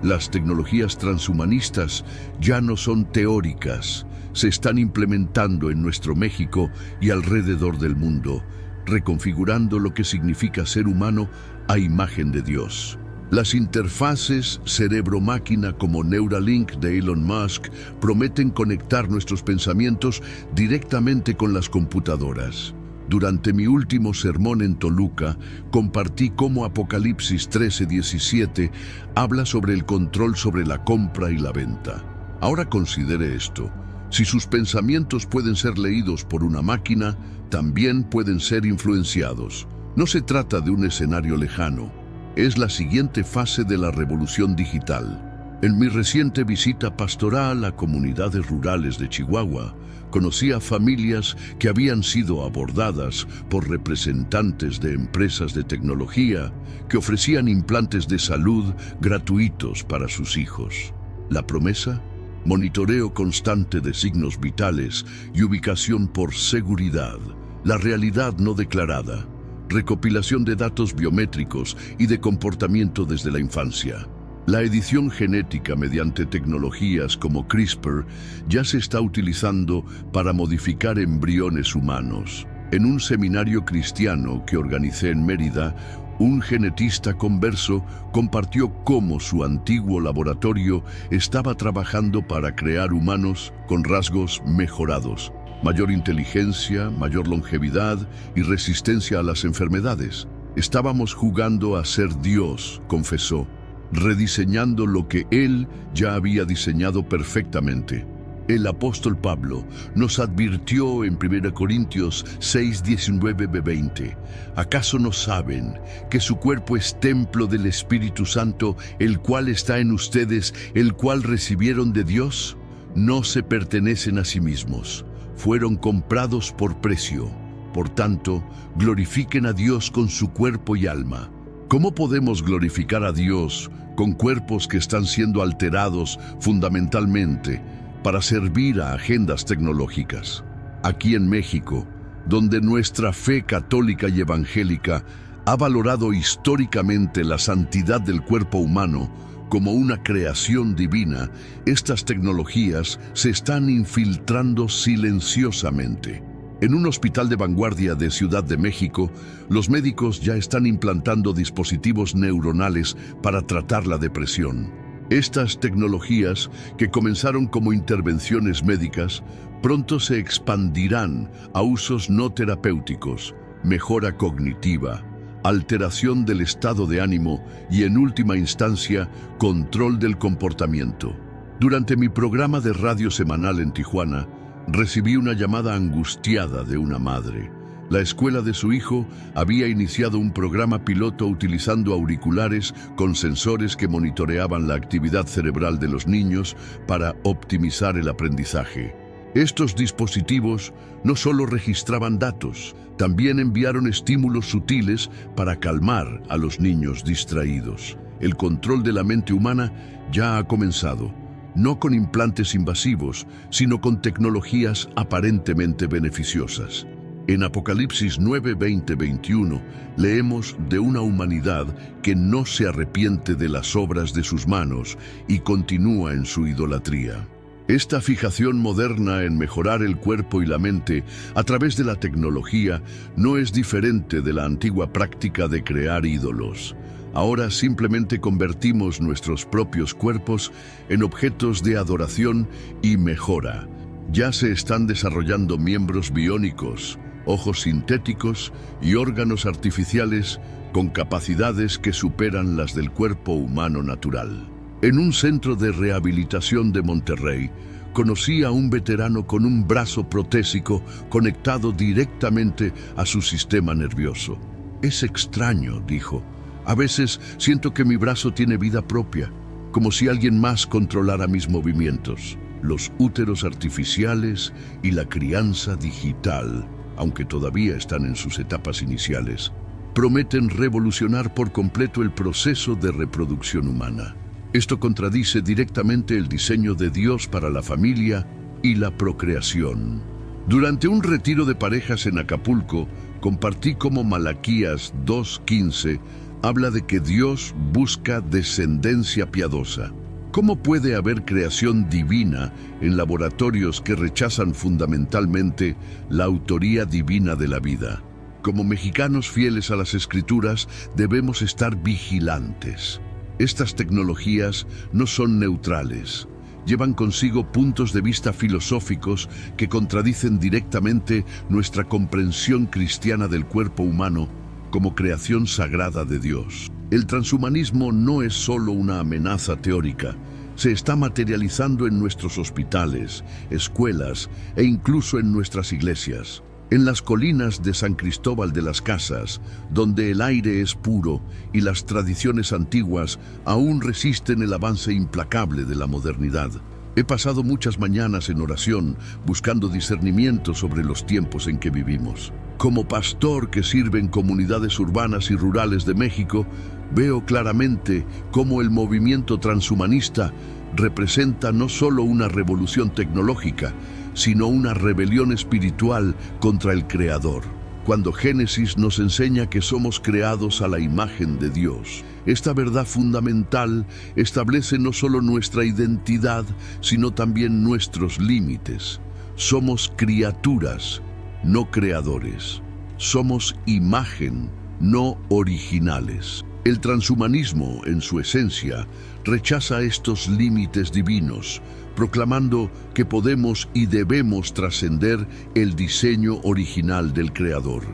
[SPEAKER 1] Las tecnologías transhumanistas ya no son teóricas, se están implementando en nuestro México y alrededor del mundo, reconfigurando lo que significa ser humano a imagen de Dios. Las interfaces cerebro-máquina como Neuralink de Elon Musk prometen conectar nuestros pensamientos directamente con las computadoras. Durante mi último sermón en Toluca, compartí cómo Apocalipsis 13:17 habla sobre el control sobre la compra y la venta. Ahora considere esto: si sus pensamientos pueden ser leídos por una máquina, también pueden ser influenciados. No se trata de un escenario lejano. Es la siguiente fase de la revolución digital. En mi reciente visita pastoral a comunidades rurales de Chihuahua, conocí a familias que habían sido abordadas por representantes de empresas de tecnología que ofrecían implantes de salud gratuitos para sus hijos. La promesa: monitoreo constante de signos vitales y ubicación por seguridad. La realidad no declarada: recopilación de datos biométricos y de comportamiento desde la infancia. La edición genética mediante tecnologías como CRISPR ya se está utilizando para modificar embriones humanos. En un seminario cristiano que organicé en Mérida, un genetista converso compartió cómo su antiguo laboratorio estaba trabajando para crear humanos con rasgos mejorados: mayor inteligencia, mayor longevidad y resistencia a las enfermedades. Estábamos jugando a ser Dios, confesó, rediseñando lo que Él ya había diseñado perfectamente. El apóstol Pablo nos advirtió en 1 Corintios 6:19-20. ¿Acaso no saben que su cuerpo es templo del Espíritu Santo, el cual está en ustedes, el cual recibieron de Dios? No se pertenecen a sí mismos. Fueron comprados por precio. Por tanto, glorifiquen a Dios con su cuerpo y alma. ¿Cómo podemos glorificar a Dios con cuerpos que están siendo alterados fundamentalmente para servir a agendas tecnológicas? Aquí en México, donde nuestra fe católica y evangélica ha valorado históricamente la santidad del cuerpo humano como una creación divina, estas tecnologías se están infiltrando silenciosamente. En un hospital de vanguardia de Ciudad de México, los médicos ya están implantando dispositivos neuronales para tratar la depresión. Estas tecnologías, que comenzaron como intervenciones médicas, pronto se expandirán a usos no terapéuticos, mejora cognitiva, alteración del estado de ánimo y, en última instancia, control del comportamiento. Durante mi programa de radio semanal en Tijuana, recibí una llamada angustiada de una madre. La escuela de su hijo había iniciado un programa piloto utilizando auriculares con sensores que monitoreaban la actividad cerebral de los niños para optimizar el aprendizaje. Estos dispositivos no solo registraban datos, también enviaron estímulos sutiles para calmar a los niños distraídos. El control de la mente humana ya ha comenzado, no con implantes invasivos, sino con tecnologías aparentemente beneficiosas. En Apocalipsis 9:20-21 leemos de una humanidad que no se arrepiente de las obras de sus manos y continúa en su idolatría. Esta fijación moderna en mejorar el cuerpo y la mente a través de la tecnología no es diferente de la antigua práctica de crear ídolos. Ahora simplemente convertimos nuestros propios cuerpos en objetos de adoración y mejora. Ya se están desarrollando miembros biónicos, ojos sintéticos y órganos artificiales con capacidades que superan las del cuerpo humano natural. En un centro de rehabilitación de Monterrey, conocí a un veterano con un brazo protésico conectado directamente a su sistema nervioso. «Es extraño», dijo. «A veces siento que mi brazo tiene vida propia, como si alguien más controlara mis movimientos». Los úteros artificiales y la crianza digital, aunque todavía están en sus etapas iniciales, prometen revolucionar por completo el proceso de reproducción humana. Esto contradice directamente el diseño de Dios para la familia y la procreación. Durante un retiro de parejas en Acapulco, compartí cómo Malaquías 2:15 habla de que Dios busca descendencia piadosa. ¿Cómo puede haber creación divina en laboratorios que rechazan fundamentalmente la autoría divina de la vida? Como mexicanos fieles a las Escrituras, debemos estar vigilantes. Estas tecnologías no son neutrales. Llevan consigo puntos de vista filosóficos que contradicen directamente nuestra comprensión cristiana del cuerpo humano como creación sagrada de Dios. El transhumanismo no es solo una amenaza teórica, se está materializando en nuestros hospitales, escuelas e incluso en nuestras iglesias. En las colinas de San Cristóbal de las Casas, donde el aire es puro y las tradiciones antiguas aún resisten el avance implacable de la modernidad. He pasado muchas mañanas en oración buscando discernimiento sobre los tiempos en que vivimos. Como pastor que sirve en comunidades urbanas y rurales de México, veo claramente cómo el movimiento transhumanista representa no solo una revolución tecnológica, sino una rebelión espiritual contra el Creador. Cuando Génesis nos enseña que somos creados a la imagen de Dios, esta verdad fundamental establece no solo nuestra identidad, sino también nuestros límites. Somos criaturas, no creadores. Somos imagen, no originales. El transhumanismo, en su esencia, rechaza estos límites divinos, proclamando que podemos y debemos trascender el diseño original del Creador.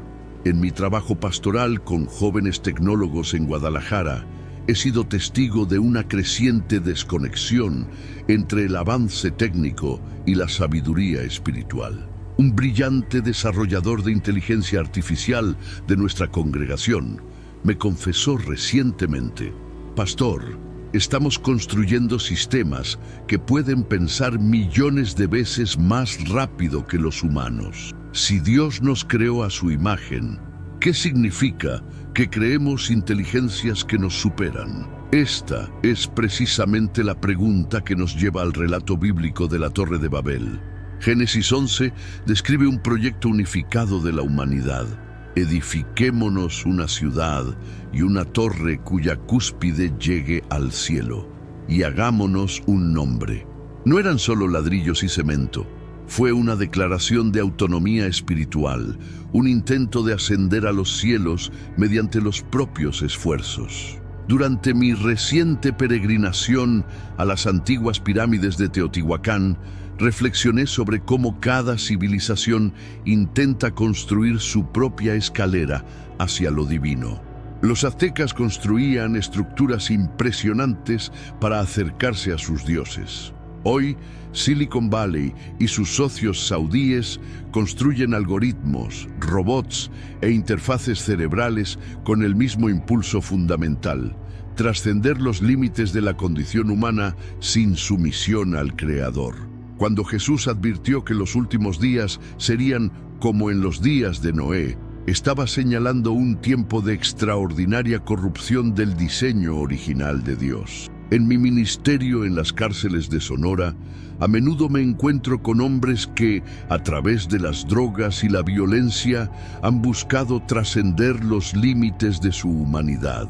[SPEAKER 1] En mi trabajo pastoral con jóvenes tecnólogos en Guadalajara, he sido testigo de una creciente desconexión entre el avance técnico y la sabiduría espiritual. Un brillante desarrollador de inteligencia artificial de nuestra congregación me confesó recientemente: «Pastor, estamos construyendo sistemas que pueden pensar millones de veces más rápido que los humanos. Si Dios nos creó a su imagen, ¿qué significa que creemos inteligencias que nos superan?» Esta es precisamente la pregunta que nos lleva al relato bíblico de la Torre de Babel. Génesis 11 describe un proyecto unificado de la humanidad. Edifiquémonos una ciudad y una torre cuya cúspide llegue al cielo, y hagámonos un nombre. No eran solo ladrillos y cemento. Fue una declaración de autonomía espiritual, un intento de ascender a los cielos mediante los propios esfuerzos. Durante mi reciente peregrinación a las antiguas pirámides de Teotihuacán, reflexioné sobre cómo cada civilización intenta construir su propia escalera hacia lo divino. Los aztecas construían estructuras impresionantes para acercarse a sus dioses. Hoy, Silicon Valley y sus socios saudíes construyen algoritmos, robots e interfaces cerebrales con el mismo impulso fundamental: trascender los límites de la condición humana sin sumisión al Creador. Cuando Jesús advirtió que los últimos días serían como en los días de Noé, estaba señalando un tiempo de extraordinaria corrupción del diseño original de Dios. En mi ministerio en las cárceles de Sonora, a menudo me encuentro con hombres que, a través de las drogas y la violencia, han buscado trascender los límites de su humanidad.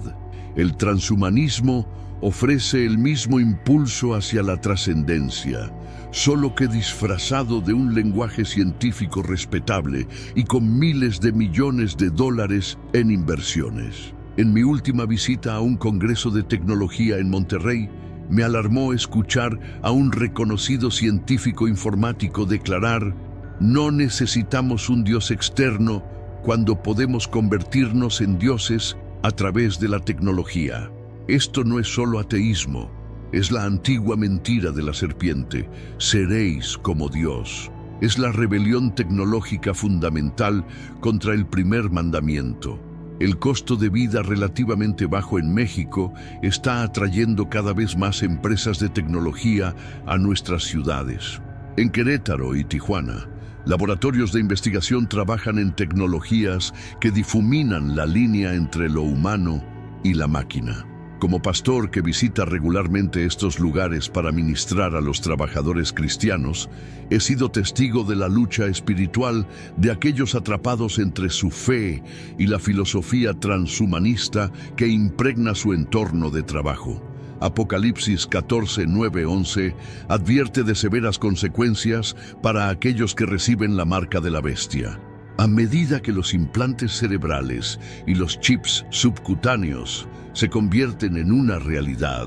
[SPEAKER 1] El transhumanismo ofrece el mismo impulso hacia la trascendencia, solo que disfrazado de un lenguaje científico respetable y con miles de millones de dólares en inversiones. En mi última visita a un congreso de tecnología en Monterrey, me alarmó escuchar a un reconocido científico informático declarar: "No necesitamos un Dios externo cuando podemos convertirnos en dioses a través de la tecnología". Esto no es solo ateísmo, es la antigua mentira de la serpiente: seréis como Dios. Es la rebelión tecnológica fundamental contra el primer mandamiento. El costo de vida relativamente bajo en México está atrayendo cada vez más empresas de tecnología a nuestras ciudades. En Querétaro y Tijuana, laboratorios de investigación trabajan en tecnologías que difuminan la línea entre lo humano y la máquina. Como pastor que visita regularmente estos lugares para ministrar a los trabajadores cristianos, he sido testigo de la lucha espiritual de aquellos atrapados entre su fe y la filosofía transhumanista que impregna su entorno de trabajo. Apocalipsis 14, 9, 11 advierte de severas consecuencias para aquellos que reciben la marca de la bestia. A medida que los implantes cerebrales y los chips subcutáneos se convierten en una realidad,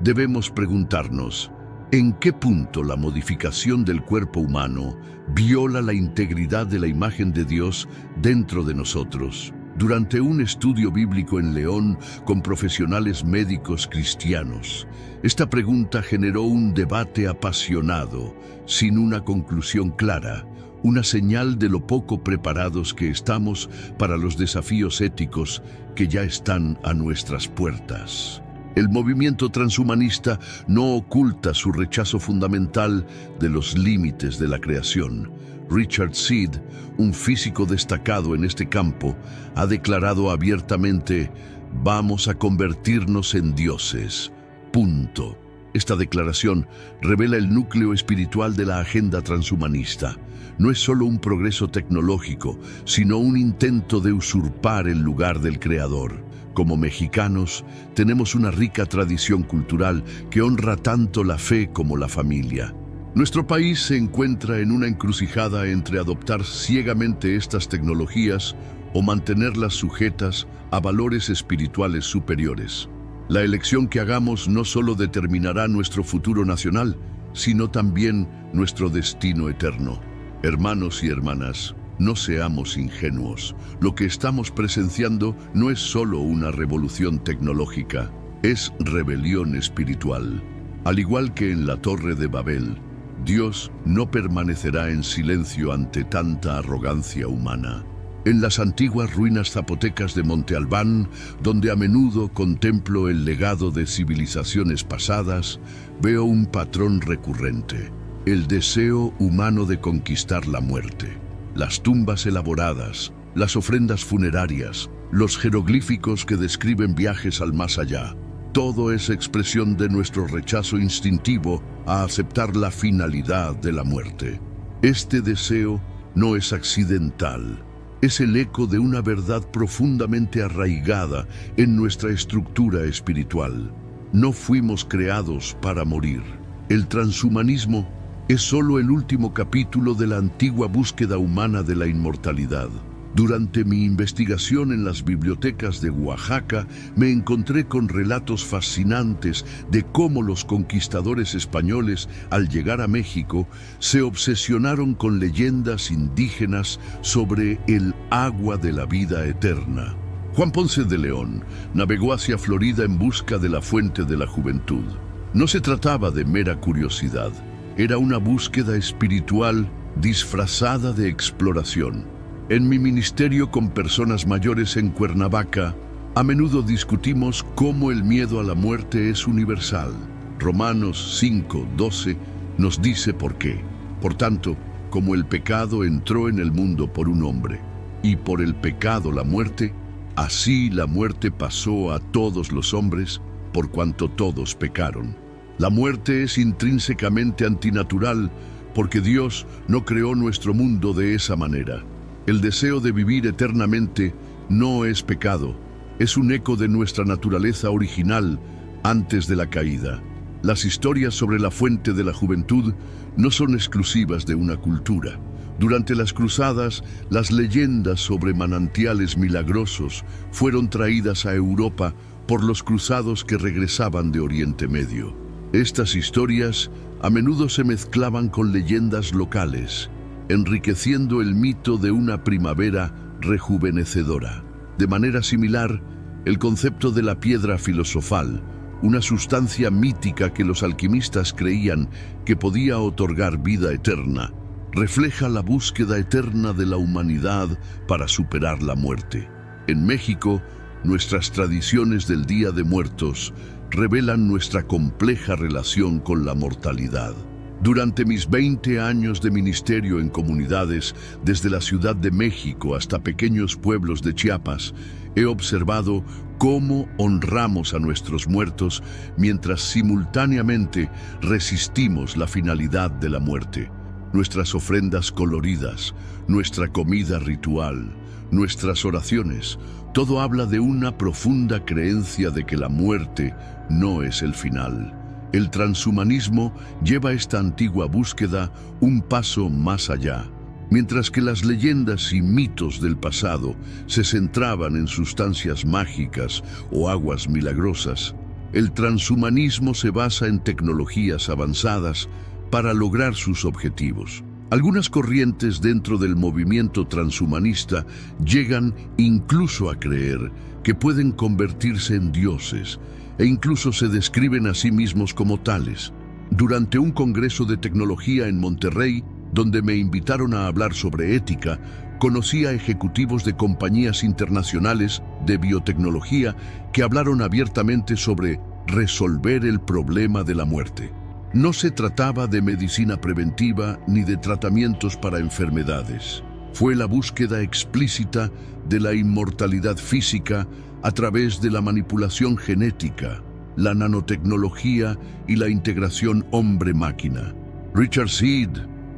[SPEAKER 1] debemos preguntarnos: ¿en qué punto la modificación del cuerpo humano viola la integridad de la imagen de Dios dentro de nosotros? Durante un estudio bíblico en León con profesionales médicos cristianos, esta pregunta generó un debate apasionado, sin una conclusión clara, una señal de lo poco preparados que estamos para los desafíos éticos que ya están a nuestras puertas. El movimiento transhumanista no oculta su rechazo fundamental de los límites de la creación. Richard Seed, un físico destacado en este campo, ha declarado abiertamente: "Vamos a convertirnos en dioses. Punto". Esta declaración revela el núcleo espiritual de la agenda transhumanista. No es solo un progreso tecnológico, sino un intento de usurpar el lugar del Creador. Como mexicanos, tenemos una rica tradición cultural que honra tanto la fe como la familia. Nuestro país se encuentra en una encrucijada entre adoptar ciegamente estas tecnologías o mantenerlas sujetas a valores espirituales superiores. La elección que hagamos no solo determinará nuestro futuro nacional, sino también nuestro destino eterno. Hermanos y hermanas, no seamos ingenuos. Lo que estamos presenciando no es solo una revolución tecnológica, es rebelión espiritual. Al igual que en la Torre de Babel, Dios no permanecerá en silencio ante tanta arrogancia humana. En las antiguas ruinas zapotecas de Monte Albán, donde a menudo contemplo el legado de civilizaciones pasadas, veo un patrón recurrente: el deseo humano de conquistar la muerte. Las tumbas elaboradas, las ofrendas funerarias, los jeroglíficos que describen viajes al más allá, todo es expresión de nuestro rechazo instintivo a aceptar la finalidad de la muerte. Este deseo no es accidental. Es el eco de una verdad profundamente arraigada en nuestra estructura espiritual. No fuimos creados para morir. El transhumanismo es solo el último capítulo de la antigua búsqueda humana de la inmortalidad. Durante mi investigación en las bibliotecas de Oaxaca, me encontré con relatos fascinantes de cómo los conquistadores españoles, al llegar a México, se obsesionaron con leyendas indígenas sobre el agua de la vida eterna. Juan Ponce de León navegó hacia Florida en busca de la fuente de la juventud. No se trataba de mera curiosidad, era una búsqueda espiritual disfrazada de exploración. En mi ministerio con personas mayores en Cuernavaca, a menudo discutimos cómo el miedo a la muerte es universal. Romanos 5:12 nos dice por qué. Por tanto, como el pecado entró en el mundo por un hombre, y por el pecado la muerte, así la muerte pasó a todos los hombres, por cuanto todos pecaron. La muerte es intrínsecamente antinatural, porque Dios no creó nuestro mundo de esa manera. El deseo de vivir eternamente no es pecado, es un eco de nuestra naturaleza original antes de la caída. Las historias sobre la fuente de la juventud no son exclusivas de una cultura. Durante las cruzadas, las leyendas sobre manantiales milagrosos fueron traídas a Europa por los cruzados que regresaban de Oriente Medio. Estas historias a menudo se mezclaban con leyendas locales, enriqueciendo el mito de una primavera rejuvenecedora. De manera similar, el concepto de la piedra filosofal, una sustancia mítica que los alquimistas creían que podía otorgar vida eterna, refleja la búsqueda eterna de la humanidad para superar la muerte. En México, nuestras tradiciones del Día de Muertos revelan nuestra compleja relación con la mortalidad. Durante mis 20 años de ministerio en comunidades, desde la Ciudad de México hasta pequeños pueblos de Chiapas, he observado cómo honramos a nuestros muertos mientras simultáneamente resistimos la finalidad de la muerte. Nuestras ofrendas coloridas, nuestra comida ritual, nuestras oraciones, todo habla de una profunda creencia de que la muerte no es el final. El transhumanismo lleva esta antigua búsqueda un paso más allá. Mientras que las leyendas y mitos del pasado se centraban en sustancias mágicas o aguas milagrosas, el transhumanismo se basa en tecnologías avanzadas para lograr sus objetivos. Algunas corrientes dentro del movimiento transhumanista llegan incluso a creer que pueden convertirse en dioses, e incluso se describen a sí mismos como tales. Durante un congreso de tecnología en Monterrey, donde me invitaron a hablar sobre ética, conocí a ejecutivos de compañías internacionales de biotecnología que hablaron abiertamente sobre resolver el problema de la muerte. No se trataba de medicina preventiva ni de tratamientos para enfermedades. Fue la búsqueda explícita de la inmortalidad física a través de la manipulación genética, la nanotecnología y la integración hombre-máquina. Richard Seed,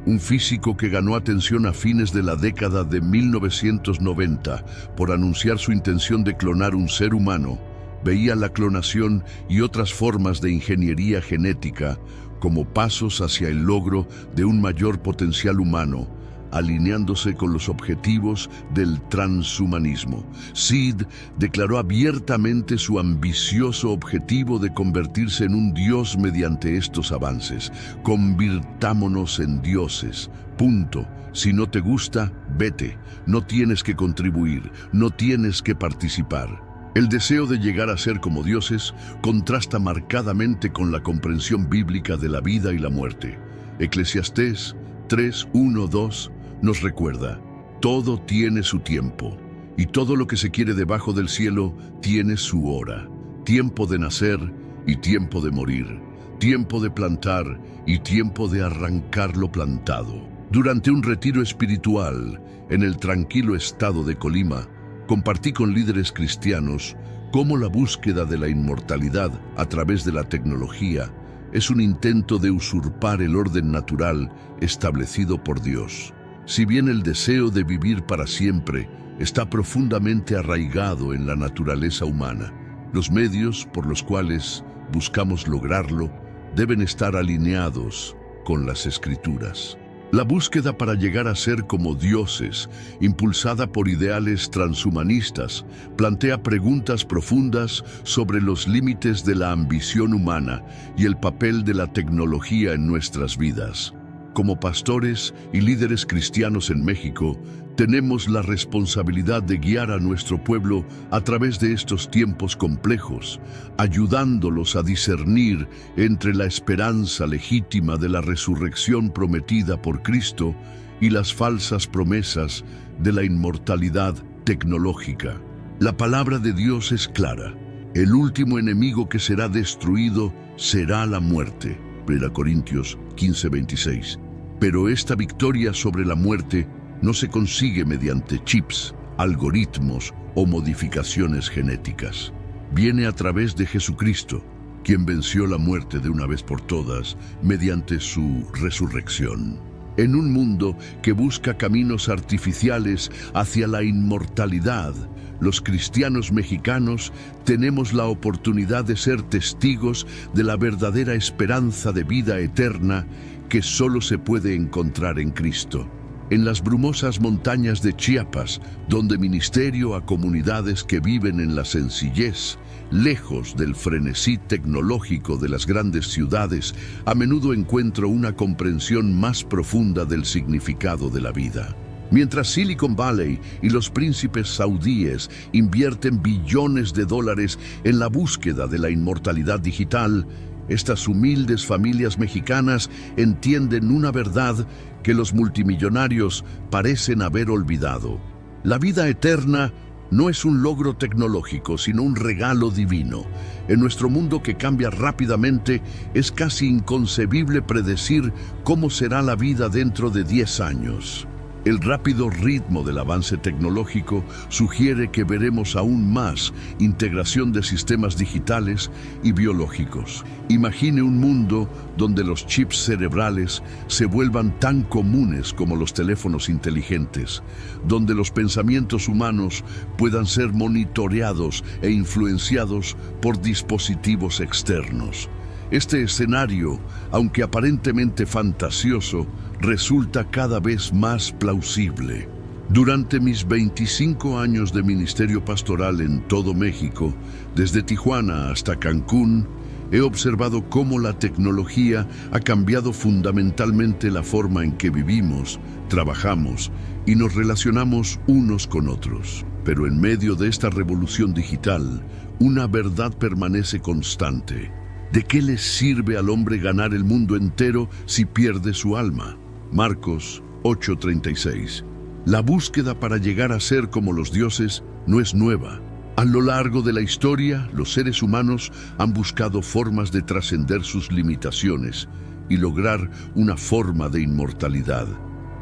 [SPEAKER 1] un físico que ganó atención a fines de la década de 1990 por anunciar su intención de clonar un ser humano, veía la clonación y otras formas de ingeniería genética como pasos hacia el logro de un mayor potencial humano, alineándose con los objetivos del transhumanismo. Seed declaró abiertamente su ambicioso objetivo de convertirse en un dios mediante estos avances. Convirtámonos en dioses. Punto. Si no te gusta, vete. No tienes que contribuir, no tienes que participar. El deseo de llegar a ser como dioses contrasta marcadamente con la comprensión bíblica de la vida y la muerte. Eclesiastés 3:1-2 nos recuerda: todo tiene su tiempo, y todo lo que se quiere debajo del cielo tiene su hora. Tiempo de nacer y tiempo de morir. Tiempo de plantar y tiempo de arrancar lo plantado. Durante un retiro espiritual en el tranquilo estado de Colima, compartí con líderes cristianos cómo la búsqueda de la inmortalidad a través de la tecnología es un intento de usurpar el orden natural establecido por Dios. Si bien el deseo de vivir para siempre está profundamente arraigado en la naturaleza humana, los medios por los cuales buscamos lograrlo deben estar alineados con las Escrituras. La búsqueda para llegar a ser como dioses, impulsada por ideales transhumanistas, plantea preguntas profundas sobre los límites de la ambición humana y el papel de la tecnología en nuestras vidas. Como pastores y líderes cristianos en México, tenemos la responsabilidad de guiar a nuestro pueblo a través de estos tiempos complejos, ayudándolos a discernir entre la esperanza legítima de la resurrección prometida por Cristo y las falsas promesas de la inmortalidad tecnológica. La palabra de Dios es clara. El último enemigo que será destruido será la muerte. 1 Corintios 15:26. Pero esta victoria sobre la muerte no se consigue mediante chips, algoritmos o modificaciones genéticas. Viene a través de Jesucristo, quien venció la muerte de una vez por todas mediante su resurrección. En un mundo que busca caminos artificiales hacia la inmortalidad, los cristianos mexicanos tenemos la oportunidad de ser testigos de la verdadera esperanza de vida eterna que solo se puede encontrar en Cristo. En las brumosas montañas de Chiapas, donde ministerio a comunidades que viven en la sencillez, lejos del frenesí tecnológico de las grandes ciudades, a menudo encuentro una comprensión más profunda del significado de la vida. Mientras Silicon Valley y los príncipes saudíes invierten billones de dólares en la búsqueda de la inmortalidad digital, estas humildes familias mexicanas entienden una verdad que los multimillonarios parecen haber olvidado. La vida eterna no es un logro tecnológico, sino un regalo divino. En nuestro mundo que cambia rápidamente, es casi inconcebible predecir cómo será la vida dentro de 10 años. El rápido ritmo del avance tecnológico sugiere que veremos aún más integración de sistemas digitales y biológicos. Imagine un mundo donde los chips cerebrales se vuelvan tan comunes como los teléfonos inteligentes, donde los pensamientos humanos puedan ser monitoreados e influenciados por dispositivos externos. Este escenario, aunque aparentemente fantasioso, resulta cada vez más plausible. Durante mis 25 años de ministerio pastoral en todo México, desde Tijuana hasta Cancún, he observado cómo la tecnología ha cambiado fundamentalmente la forma en que vivimos, trabajamos y nos relacionamos unos con otros. Pero en medio de esta revolución digital, una verdad permanece constante. ¿De qué le sirve al hombre ganar el mundo entero si pierde su alma? Marcos 8:36. La búsqueda para llegar a ser como los dioses no es nueva. A lo largo de la historia, los seres humanos han buscado formas de trascender sus limitaciones y lograr una forma de inmortalidad.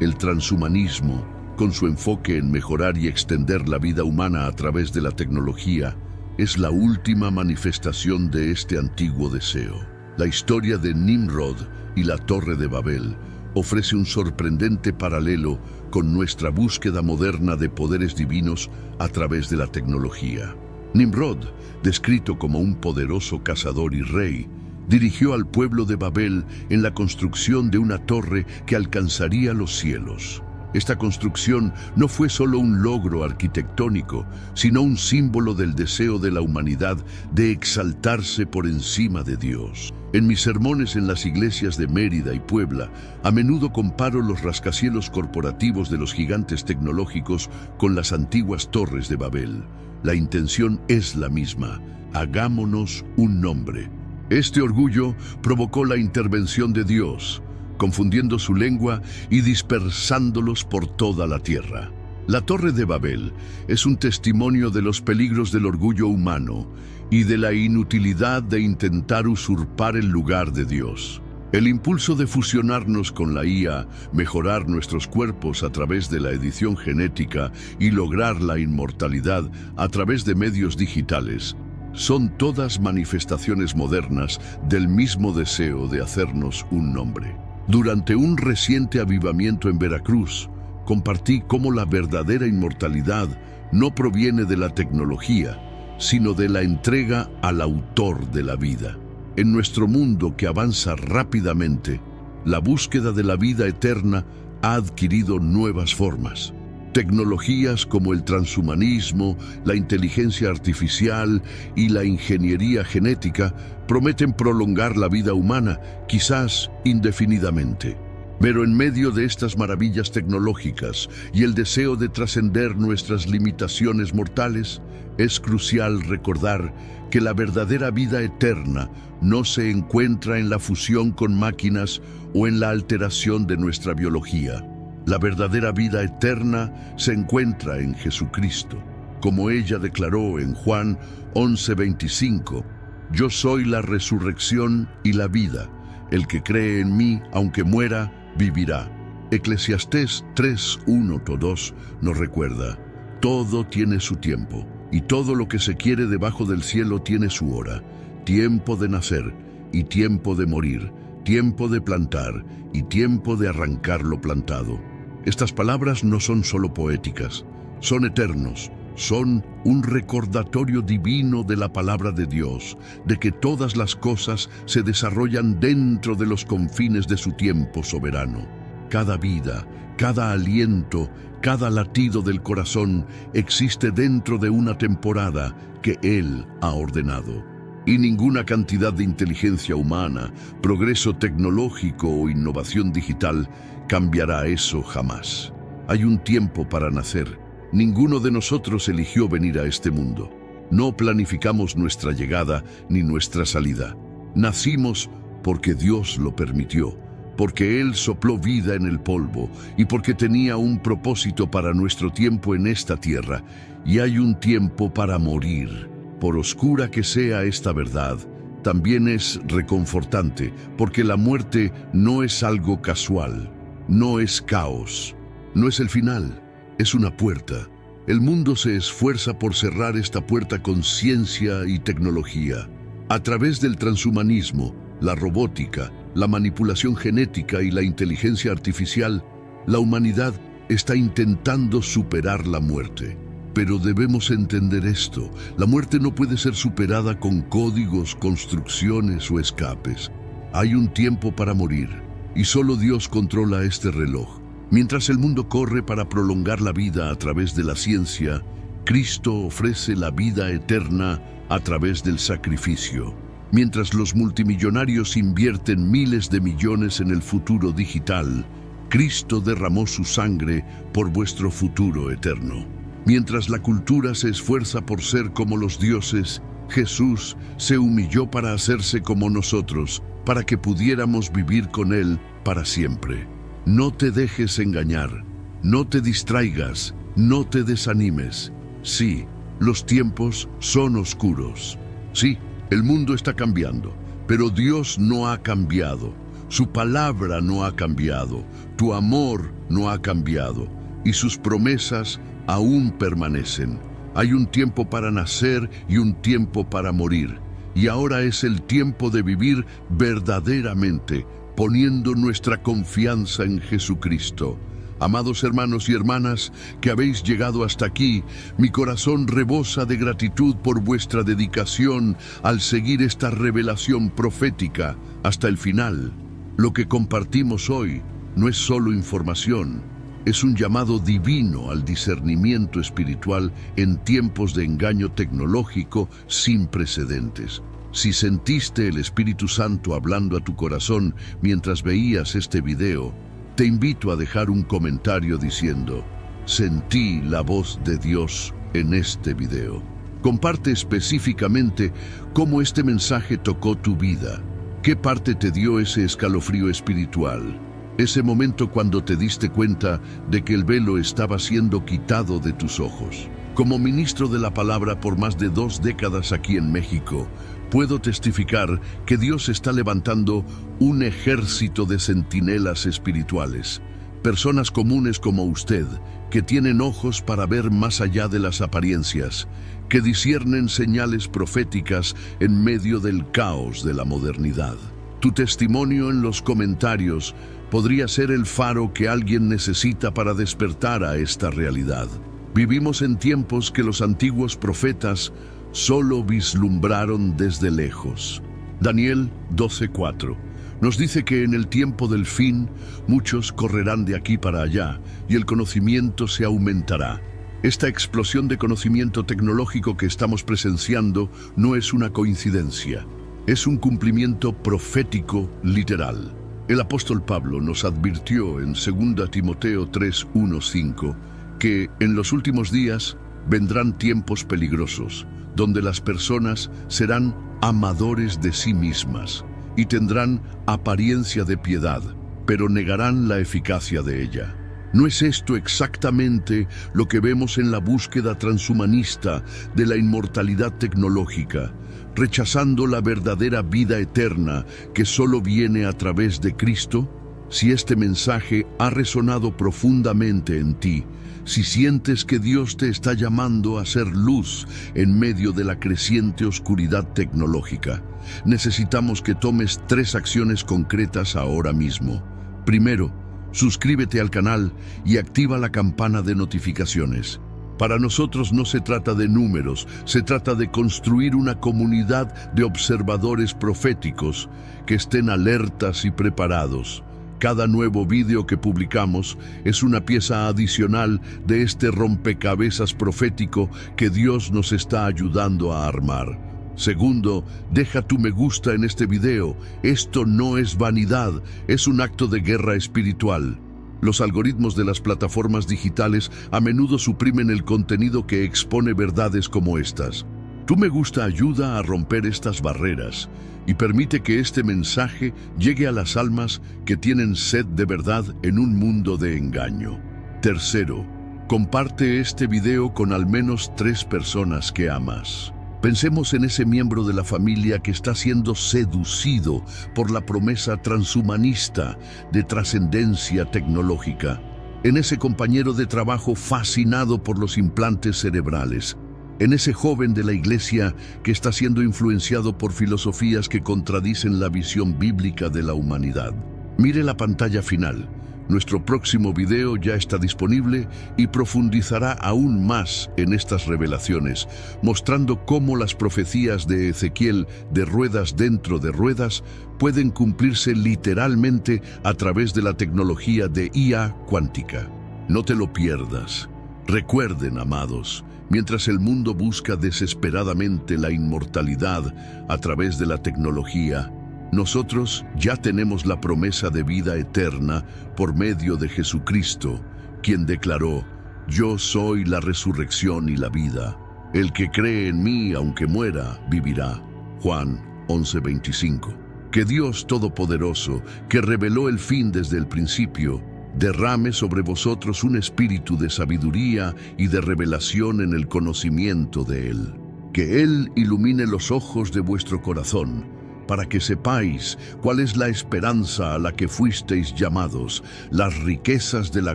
[SPEAKER 1] El transhumanismo, con su enfoque en mejorar y extender la vida humana a través de la tecnología, es la última manifestación de este antiguo deseo. La historia de Nimrod y la Torre de Babel ofrece un sorprendente paralelo con nuestra búsqueda moderna de poderes divinos a través de la tecnología. Nimrod, descrito como un poderoso cazador y rey, dirigió al pueblo de Babel en la construcción de una torre que alcanzaría los cielos. Esta construcción no fue solo un logro arquitectónico, sino un símbolo del deseo de la humanidad de exaltarse por encima de Dios. En mis sermones en las iglesias de Mérida y Puebla, a menudo comparo los rascacielos corporativos de los gigantes tecnológicos con las antiguas torres de Babel. La intención es la misma: hagámonos un nombre. Este orgullo provocó la intervención de Dios, confundiendo su lengua y dispersándolos por toda la tierra. La Torre de Babel es un testimonio de los peligros del orgullo humano y de la inutilidad de intentar usurpar el lugar de Dios. El impulso de fusionarnos con la IA, mejorar nuestros cuerpos a través de la edición genética y lograr la inmortalidad a través de medios digitales, son todas manifestaciones modernas del mismo deseo de hacernos un nombre. Durante un reciente avivamiento en Veracruz, compartí cómo la verdadera inmortalidad no proviene de la tecnología, sino de la entrega al autor de la vida. En nuestro mundo que avanza rápidamente, la búsqueda de la vida eterna ha adquirido nuevas formas. Tecnologías como el transhumanismo, la inteligencia artificial y la ingeniería genética prometen prolongar la vida humana, quizás indefinidamente. Pero en medio de estas maravillas tecnológicas y el deseo de trascender nuestras limitaciones mortales, es crucial recordar que la verdadera vida eterna no se encuentra en la fusión con máquinas o en la alteración de nuestra biología. La verdadera vida eterna se encuentra en Jesucristo. Como ella declaró en Juan 11:25, «Yo soy la resurrección y la vida. El que cree en mí, aunque muera, vivirá». Eclesiastés 3:1-2 nos recuerda, todo tiene su tiempo, y todo lo que se quiere debajo del cielo tiene su hora, tiempo de nacer y tiempo de morir, tiempo de plantar y tiempo de arrancar lo plantado. Estas palabras no son solo poéticas, son eternos, son un recordatorio divino de la palabra de Dios, de que todas las cosas se desarrollan dentro de los confines de su tiempo soberano. Cada vida, cada aliento, cada latido del corazón existe dentro de una temporada que Él ha ordenado. Y ninguna cantidad de inteligencia humana, progreso tecnológico o innovación digital cambiará eso jamás. Hay un tiempo para nacer. Ninguno de nosotros eligió venir a este mundo. No planificamos nuestra llegada ni nuestra salida. Nacimos porque Dios lo permitió, porque Él sopló vida en el polvo y porque tenía un propósito para nuestro tiempo en esta tierra. Y hay un tiempo para morir. Por oscura que sea esta verdad, también es reconfortante, porque la muerte no es algo casual, no es caos, no es el final, es una puerta. El mundo se esfuerza por cerrar esta puerta con ciencia y tecnología. A través del transhumanismo, la robótica, la manipulación genética y la inteligencia artificial, la humanidad está intentando superar la muerte. Pero debemos entender esto, la muerte no puede ser superada con códigos, construcciones o escapes. Hay un tiempo para morir, y solo Dios controla este reloj. Mientras el mundo corre para prolongar la vida a través de la ciencia, Cristo ofrece la vida eterna a través del sacrificio. Mientras los multimillonarios invierten miles de millones en el futuro digital, Cristo derramó su sangre por vuestro futuro eterno. Mientras la cultura se esfuerza por ser como los dioses, Jesús se humilló para hacerse como nosotros, para que pudiéramos vivir con Él para siempre. No te dejes engañar, no te distraigas, no te desanimes. Sí, los tiempos son oscuros. Sí, el mundo está cambiando, pero Dios no ha cambiado. Su palabra no ha cambiado, tu amor no ha cambiado, y sus promesas aún permanecen. Hay un tiempo para nacer y un tiempo para morir. Y ahora es el tiempo de vivir verdaderamente, poniendo nuestra confianza en Jesucristo. Amados hermanos y hermanas que habéis llegado hasta aquí, mi corazón rebosa de gratitud por vuestra dedicación al seguir esta revelación profética hasta el final. Lo que compartimos hoy no es solo información, es un llamado divino al discernimiento espiritual en tiempos de engaño tecnológico sin precedentes. Si sentiste el Espíritu Santo hablando a tu corazón mientras veías este video, te invito a dejar un comentario diciendo: sentí la voz de Dios en este video. Comparte específicamente cómo este mensaje tocó tu vida. ¿Qué parte te dio ese escalofrío espiritual? Ese momento cuando te diste cuenta de que el velo estaba siendo quitado de tus ojos. Como ministro de la palabra por más de 2 décadas aquí en México, puedo testificar que Dios está levantando un ejército de centinelas espirituales, personas comunes como usted, que tienen ojos para ver más allá de las apariencias, que disciernen señales proféticas en medio del caos de la modernidad. Tu testimonio en los comentarios podría ser el faro que alguien necesita para despertar a esta realidad. Vivimos en tiempos que los antiguos profetas solo vislumbraron desde lejos. Daniel 12:4. Nos dice que en el tiempo del fin muchos correrán de aquí para allá y el conocimiento se aumentará. Esta explosión de conocimiento tecnológico que estamos presenciando no es una coincidencia, es un cumplimiento profético literal. El apóstol Pablo nos advirtió en 2 Timoteo 3:1-5 que en los últimos días vendrán tiempos peligrosos, donde las personas serán amadores de sí mismas y tendrán apariencia de piedad, pero negarán la eficacia de ella. ¿No es esto exactamente lo que vemos en la búsqueda transhumanista de la inmortalidad tecnológica, rechazando la verdadera vida eterna que solo viene a través de Cristo? Si este mensaje ha resonado profundamente en ti, si sientes que Dios te está llamando a ser luz en medio de la creciente oscuridad tecnológica, necesitamos que tomes 3 acciones concretas ahora mismo. Primero, suscríbete al canal y activa la campana de notificaciones. Para nosotros no se trata de números, se trata de construir una comunidad de observadores proféticos que estén alertas y preparados. Cada nuevo vídeo que publicamos es una pieza adicional de este rompecabezas profético que Dios nos está ayudando a armar. Segundo, deja tu me gusta en este video. Esto no es vanidad, es un acto de guerra espiritual. Los algoritmos de las plataformas digitales a menudo suprimen el contenido que expone verdades como estas. Tu me gusta ayuda a romper estas barreras y permite que este mensaje llegue a las almas que tienen sed de verdad en un mundo de engaño. Tercero, comparte este video con al menos 3 personas que amas. Pensemos en ese miembro de la familia que está siendo seducido por la promesa transhumanista de trascendencia tecnológica, en ese compañero de trabajo fascinado por los implantes cerebrales, en ese joven de la iglesia que está siendo influenciado por filosofías que contradicen la visión bíblica de la humanidad. Mire la pantalla final. Nuestro próximo video ya está disponible y profundizará aún más en estas revelaciones, mostrando cómo las profecías de Ezequiel de ruedas dentro de ruedas pueden cumplirse literalmente a través de la tecnología de IA cuántica. No te lo pierdas. Recuerden, amados, mientras el mundo busca desesperadamente la inmortalidad a través de la tecnología, nosotros ya tenemos la promesa de vida eterna por medio de Jesucristo, quien declaró: «Yo soy la resurrección y la vida. El que cree en mí, aunque muera, vivirá». Juan 11:25. Que Dios Todopoderoso, que reveló el fin desde el principio, derrame sobre vosotros un espíritu de sabiduría y de revelación en el conocimiento de Él. Que Él ilumine los ojos de vuestro corazón, para que sepáis cuál es la esperanza a la que fuisteis llamados, las riquezas de la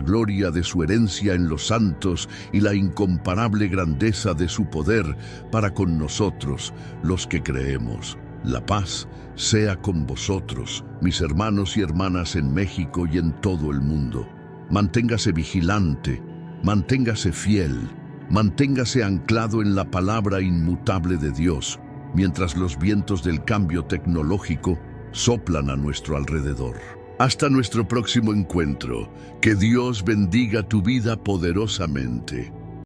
[SPEAKER 1] gloria de su herencia en los santos y la incomparable grandeza de su poder para con nosotros, los que creemos. La paz sea con vosotros, mis hermanos y hermanas en México y en todo el mundo. Manténgase vigilante, manténgase fiel, manténgase anclado en la palabra inmutable de Dios, mientras los vientos del cambio tecnológico soplan a nuestro alrededor. Hasta nuestro próximo encuentro. Que Dios bendiga tu vida poderosamente.